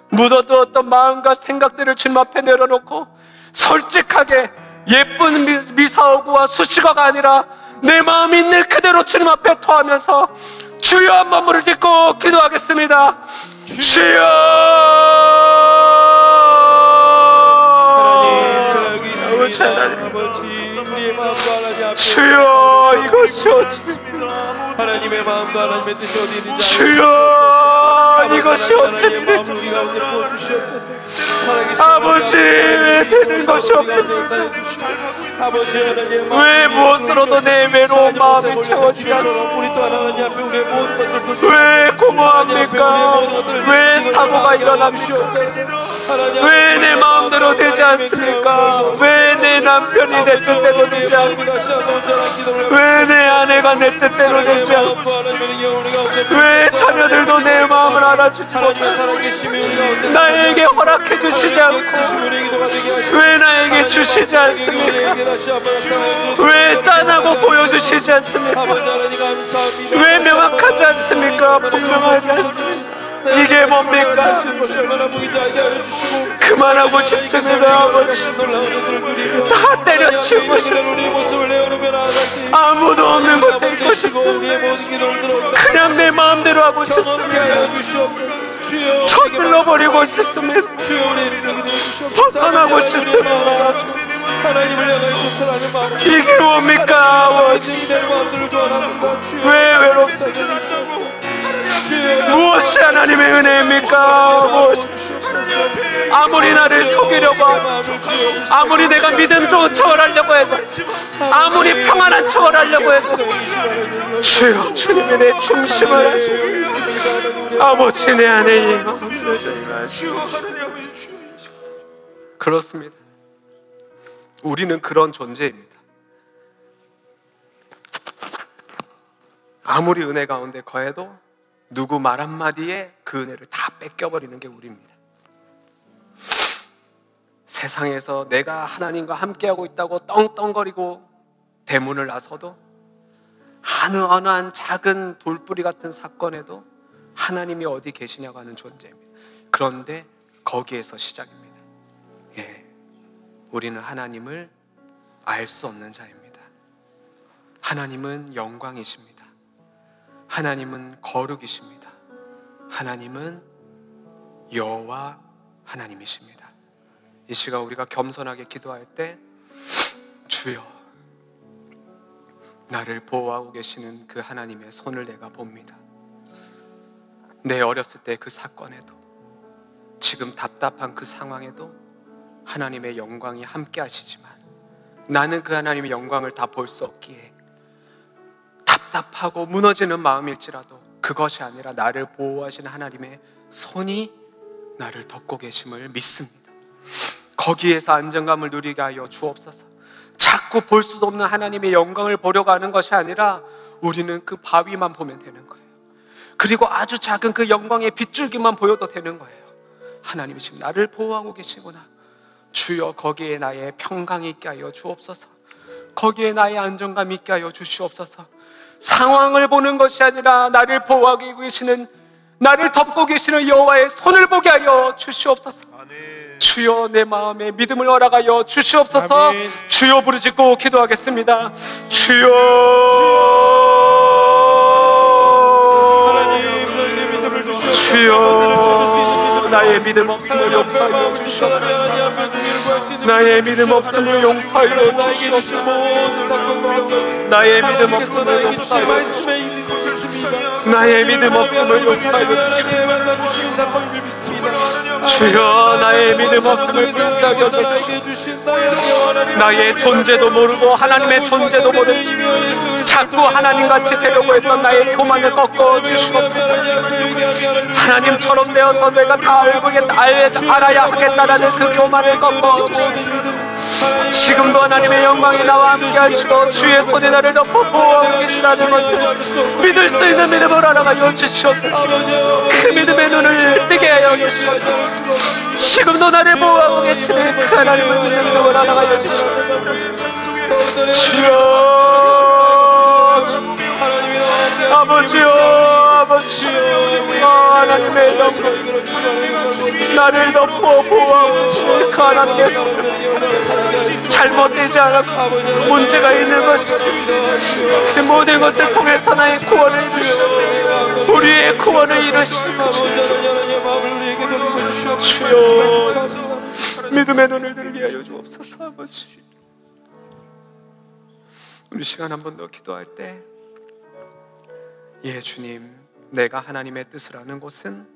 묻어두었던 마음과 생각들을 주님 앞에 내려놓고 솔직하게 예쁜 미사오구와 수식어가 아니라 내 마음 있는 그대로 주님 앞에 토하면서 주여 한번 무릎 짓고 기도하겠습니다. 주여! 주여, 이것이 어찌 하나님의 마음과 하나님의 뜻이 어디 있는지 주여, 이것이 어찌 아버지, 왜 되는 것이 없습니까? 왜 무엇으로도 내 외로운 마음이 채워지지 않습니까? 왜 공허합니까? 왜 사고가 일어납니까? 왜 내 마음대로 되지 않습니까? 왜 내 남편이 내 뜻대로 되지 않습니까? 왜 내 아내가 내 뜻대로 되지 않습니까? 왜 자녀들도 내 마음을 알아주지 못하고 나에게 허락해 주시지 않고 왜 나에게 주시지 않습니까? 왜 짠하고 보여주시지 않습니까? 왜 명확하지 않습니까? 분명하지 않습니까? 이게 뭡니까? 그만하고 싶습니다. 아버지, 다 때려치우고 싶습니다. 아무도 없는 곳에 있고 싶습니다. 그냥 내 마음대로 하고 싶습니다. 저질러버리고 싶습니다. 벗어나고 싶습니다. 이게 뭡니까? 아버지, 왜 외롭습니까? 무엇이 하나님의 은혜입니까? 아무리 나를 속이려고 하고 아무리 내가 믿음 좋은 척을 하려고 해도 아무리 평안한 척을 하려고 해도 주여, 주님이 내 중심을 하시고 아버지 내 안에 임하. 그렇습니다. 우리는 그런 존재입니다. 아무리 은혜 가운데 거해도 누구 말 한마디에 그 은혜를 다 뺏겨버리는 게 우리입니다. 세상에서 내가 하나님과 함께하고 있다고 떵떵거리고 대문을 나서도 어느 한 작은 돌뿌리 같은 사건에도 하나님이 어디 계시냐고 하는 존재입니다. 그런데 거기에서 시작입니다. 우리는 하나님을 알 수 없는 자입니다. 하나님은 영광이십니다. 하나님은 거룩이십니다. 하나님은 여호와 하나님이십니다. 이 시간 우리가 겸손하게 기도할 때 주여, 나를 보호하고 계시는 그 하나님의 손을 내가 봅니다. 내 어렸을 때 그 사건에도 지금 답답한 그 상황에도 하나님의 영광이 함께 하시지만 나는 그 하나님의 영광을 다 볼 수 없기에 답답하고 무너지는 마음일지라도 그것이 아니라 나를 보호하시는 하나님의 손이 나를 덮고 계심을 믿습니다. 거기에서 안정감을 누리게 하여 주옵소서. 자꾸 볼 수도 없는 하나님의 영광을 보려고 하는 것이 아니라 우리는 그 바위만 보면 되는 거예요. 그리고 아주 작은 그 영광의 빗줄기만 보여도 되는 거예요. 하나님이 지금 나를 보호하고 계시구나. 주여, 거기에 나의 평강이 있게 하여 주옵소서. 거기에 나의 안정감이 있게 하여 주시옵소서. 상황을 보는 것이 아니라 나를 보호하고 계시는, 나를 덮고 계시는 여호와의 손을 보게 하여 주시옵소서. 아멘. 주여, 내 마음에 믿음을 허락하여 주시옵소서. 아멘. 주여, 부르짖고 기도하겠습니다. 주여, 주여, 나의 믿음 없음을 용서하여 주시옵소서. 나의 믿음 없음을 용서하여 주시옵소서. 나의 믿음 없음을 용서하여 주시옵소서. 나의 믿음 없음을 용서하여 주시옵소서. 주여, 나의 믿음 없음을 불쌍히 여겨주시옵소서. 나의 존재도 모르고 하나님의 존재도 모르고 자꾸 하나님같이 되려고 했던 나의 교만을 꺾어 주시옵소서. 하나님처럼 되어서 내가 다 알아야 하겠다라는 그 교만을 꺾어 주시옵소서. 지금도 하나님의 영광이 나와 함께 하시고 주의 손이 나를 덮어 보호하고 계시다는 것을 믿을 수 있는 믿음을 알아가여 주시옵소서. 그 믿음의 눈을 뜨게 하여 주시옵소서. 지금도 나를 보호하고 계시는 그 하나님의 믿음을 알아가여 주시옵소서. 주여, 아버지여, 아버지여, 하나님의 영광 나를 덮어 보호하고 계시는 그 하나님의 손을 잘못되지 않았고 문제가 있는 것이 그 모든 것을 통해서 나의 구원을 이루시고 우리의 구원을 이루시고 주여, 믿음의 눈을 들게 하여 주옵소서. 아버지, 우리 시간 한 번 더 기도할 때, 예 주님, 내가 하나님의 뜻을 아는 곳은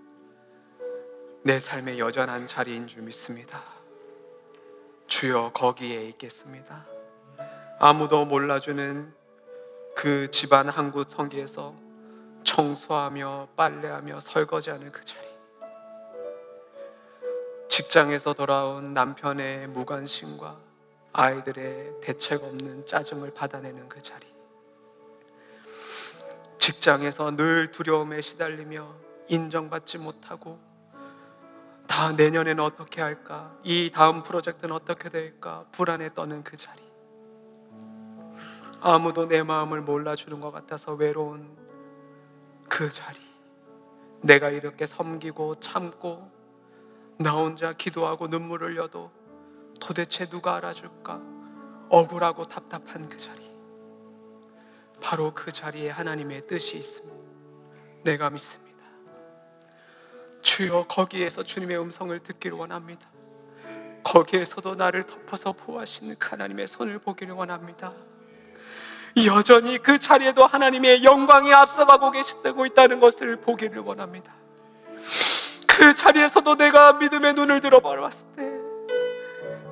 내 삶의 여전한 자리인 줄 믿습니다. 주여, 거기에 있겠습니다. 아무도 몰라주는 그 집안 한 구석에서 청소하며 빨래하며 설거지하는 그 자리, 직장에서 돌아온 남편의 무관심과 아이들의 대책 없는 짜증을 받아내는 그 자리, 직장에서 늘 두려움에 시달리며 인정받지 못하고 다 내년에는 어떻게 할까, 이 다음 프로젝트는 어떻게 될까 불안에 떠는 그 자리, 아무도 내 마음을 몰라주는 것 같아서 외로운 그 자리, 내가 이렇게 섬기고 참고 나 혼자 기도하고 눈물을 흘려도 도대체 누가 알아줄까 억울하고 답답한 그 자리, 바로 그 자리에 하나님의 뜻이 있습니다. 내가 믿습니다. 주여, 거기에서 주님의 음성을 듣기를 원합니다. 거기에서도 나를 덮어서 보호하시는 그 하나님의 손을 보기를 원합니다. 여전히 그 자리에도 하나님의 영광이 앞서가고 계시다고 있다는 것을 보기를 원합니다. 그 자리에서도 내가 믿음의 눈을 들어봤을 때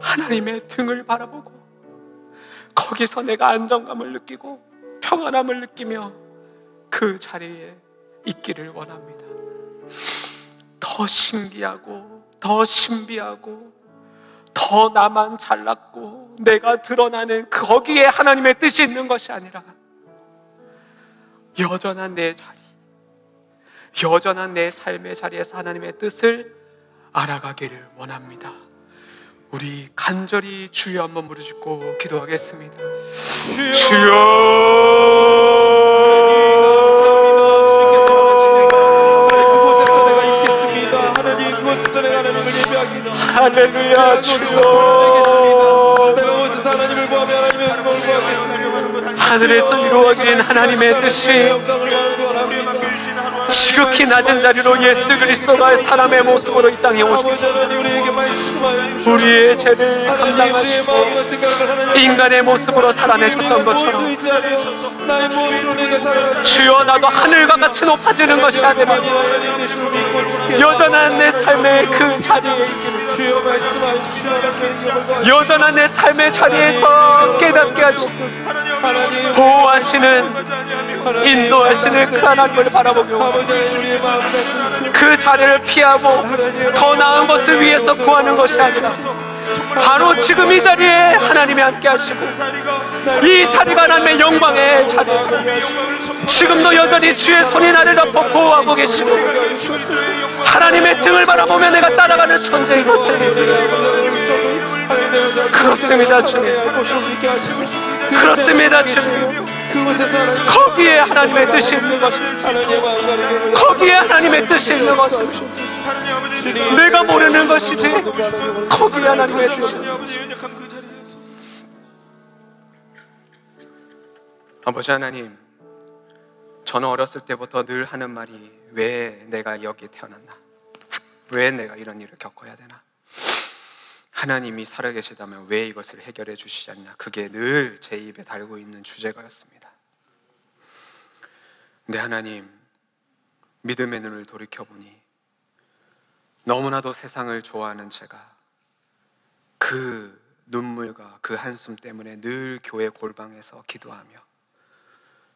하나님의 등을 바라보고 거기서 내가 안정감을 느끼고 평안함을 느끼며 그 자리에 있기를 원합니다. 더 신기하고 더 신비하고 더 나만 잘났고 내가 드러나는 거기에 하나님의 뜻이 있는 것이 아니라 여전한 내 자리, 여전한 내 삶의 자리에서 하나님의 뜻을 알아가기를 원합니다. 우리 간절히 주여 한번 부르짖고 기도하겠습니다. 할렐루야. 주여, 하늘에서 이루어진 하나님의 뜻이 지극히 낮은 자리로 예수 그리스도가 사람의 모습으로 이 땅에 오셔서 우리의 죄를 감당하시고 인간의 모습으로 살아내셨던 것처럼 주여, 나도 하늘과 같이 높아지는 것이 아니라 여전한 내 삶의 그 자리에 여전한 내 삶의 자리에서 깨닫게 하시고 보호하시는, 인도하시는 그 하나님을 바라보며 그 자리를 피하고 더 나은 것을 위해서 구하는 것이 아니라 바로 지금 이 자리에 하나님이 함께 하시고 이 자리가 하나님의 영광의 자리이고 지금도 여전히 주의 손이 나를 덮어 보호하고 계시고 하나님의 등을 바라보며 내가 따라가는 존재인 것을 그렇습니다 주님, 그렇습니다 주님. 거기에 하나님의 뜻이 있는 것입니다. 거기에 하나님의 뜻이 있는 것입니다. 내가 모르는 것이지 거기에 하나님의 뜻이. 아버지 하나님, 저는 어렸을 때부터 늘 하는 말이 왜 내가 여기에 태어났나, 왜 내가 이런 일을 겪어야 되나? 하나님이 살아계시다면 왜 이것을 해결해 주시지 않냐? 그게 늘 제 입에 달고 있는 주제가였습니다. 근데 하나님, 믿음의 눈을 돌이켜보니 너무나도 세상을 좋아하는 제가 그 눈물과 그 한숨 때문에 늘 교회 골방에서 기도하며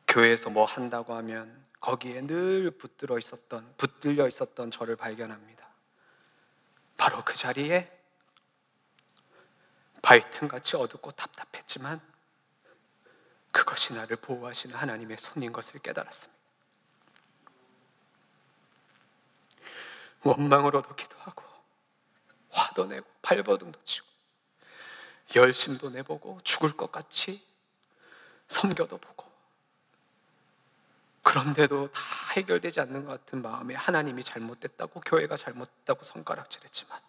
교회에서 뭐 한다고 하면 거기에 늘 붙들려 있었던 저를 발견합니다. 바로 그 자리에 바위틈같이 어둡고 답답했지만 그것이 나를 보호하시는 하나님의 손인 것을 깨달았습니다. 원망으로도 기도하고 화도 내고 발버둥도 치고 열심도 내보고 죽을 것 같이 섬겨도 보고, 그런데도 다 해결되지 않는 것 같은 마음에 하나님이 잘못됐다고, 교회가 잘못됐다고 손가락질했지만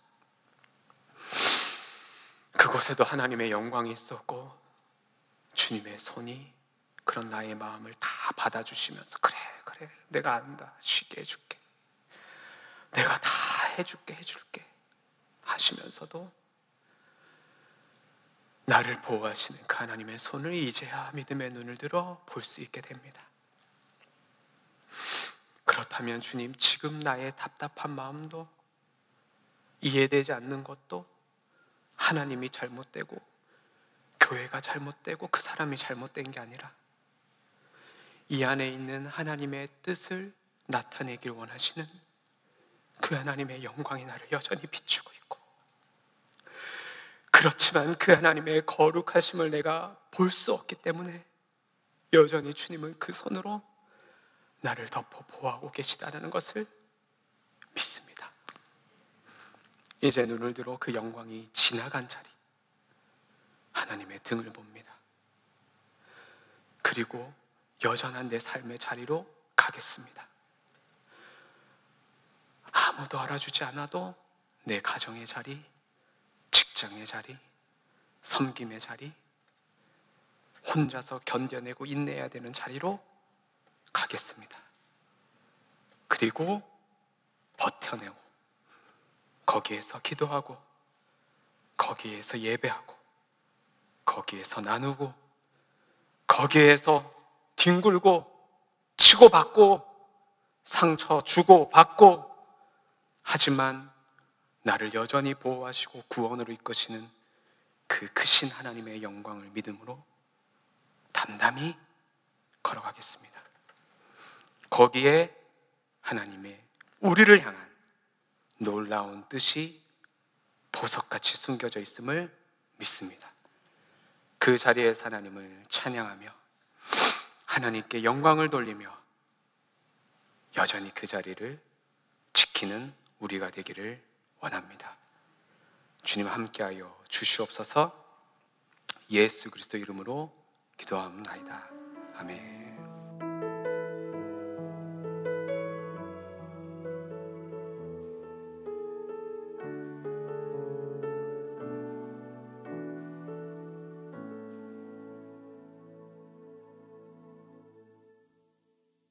그곳에도 하나님의 영광이 있었고 주님의 손이 그런 나의 마음을 다 받아주시면서 그래 내가 안다, 쉬게 해줄게, 내가 다 해줄게 하시면서도 나를 보호하시는 그 하나님의 손을 이제야 믿음의 눈을 들어 볼 수 있게 됩니다. 그렇다면 주님, 지금 나의 답답한 마음도, 이해되지 않는 것도 하나님이 잘못되고 교회가 잘못되고 그 사람이 잘못된 게 아니라 이 안에 있는 하나님의 뜻을 나타내길 원하시는 그 하나님의 영광이 나를 여전히 비추고 있고, 그렇지만 그 하나님의 거룩하심을 내가 볼 수 없기 때문에 여전히 주님은 그 손으로 나를 덮어 보호하고 계시다는 것을 믿습니다. 이제 눈을 들어 그 영광이 지나간 자리, 하나님의 등을 봅니다. 그리고 여전한 내 삶의 자리로 가겠습니다. 아무도 알아주지 않아도 내 가정의 자리, 직장의 자리, 섬김의 자리, 혼자서 견뎌내고 인내해야 되는 자리로 가겠습니다. 그리고 버텨내고 거기에서 기도하고 거기에서 예배하고 거기에서 나누고 거기에서 뒹굴고 치고받고 상처 주고 받고, 하지만 나를 여전히 보호하시고 구원으로 이끄시는 그 크신 하나님의 영광을 믿음으로 담담히 걸어가겠습니다. 거기에 하나님의 우리를 향한 놀라운 뜻이 보석같이 숨겨져 있음을 믿습니다. 그 자리에서 하나님을 찬양하며 하나님께 영광을 돌리며 여전히 그 자리를 지키는 우리가 되기를 원합니다. 주님 함께하여 주시옵소서. 예수 그리스도 이름으로 기도하옵나이다. 아멘.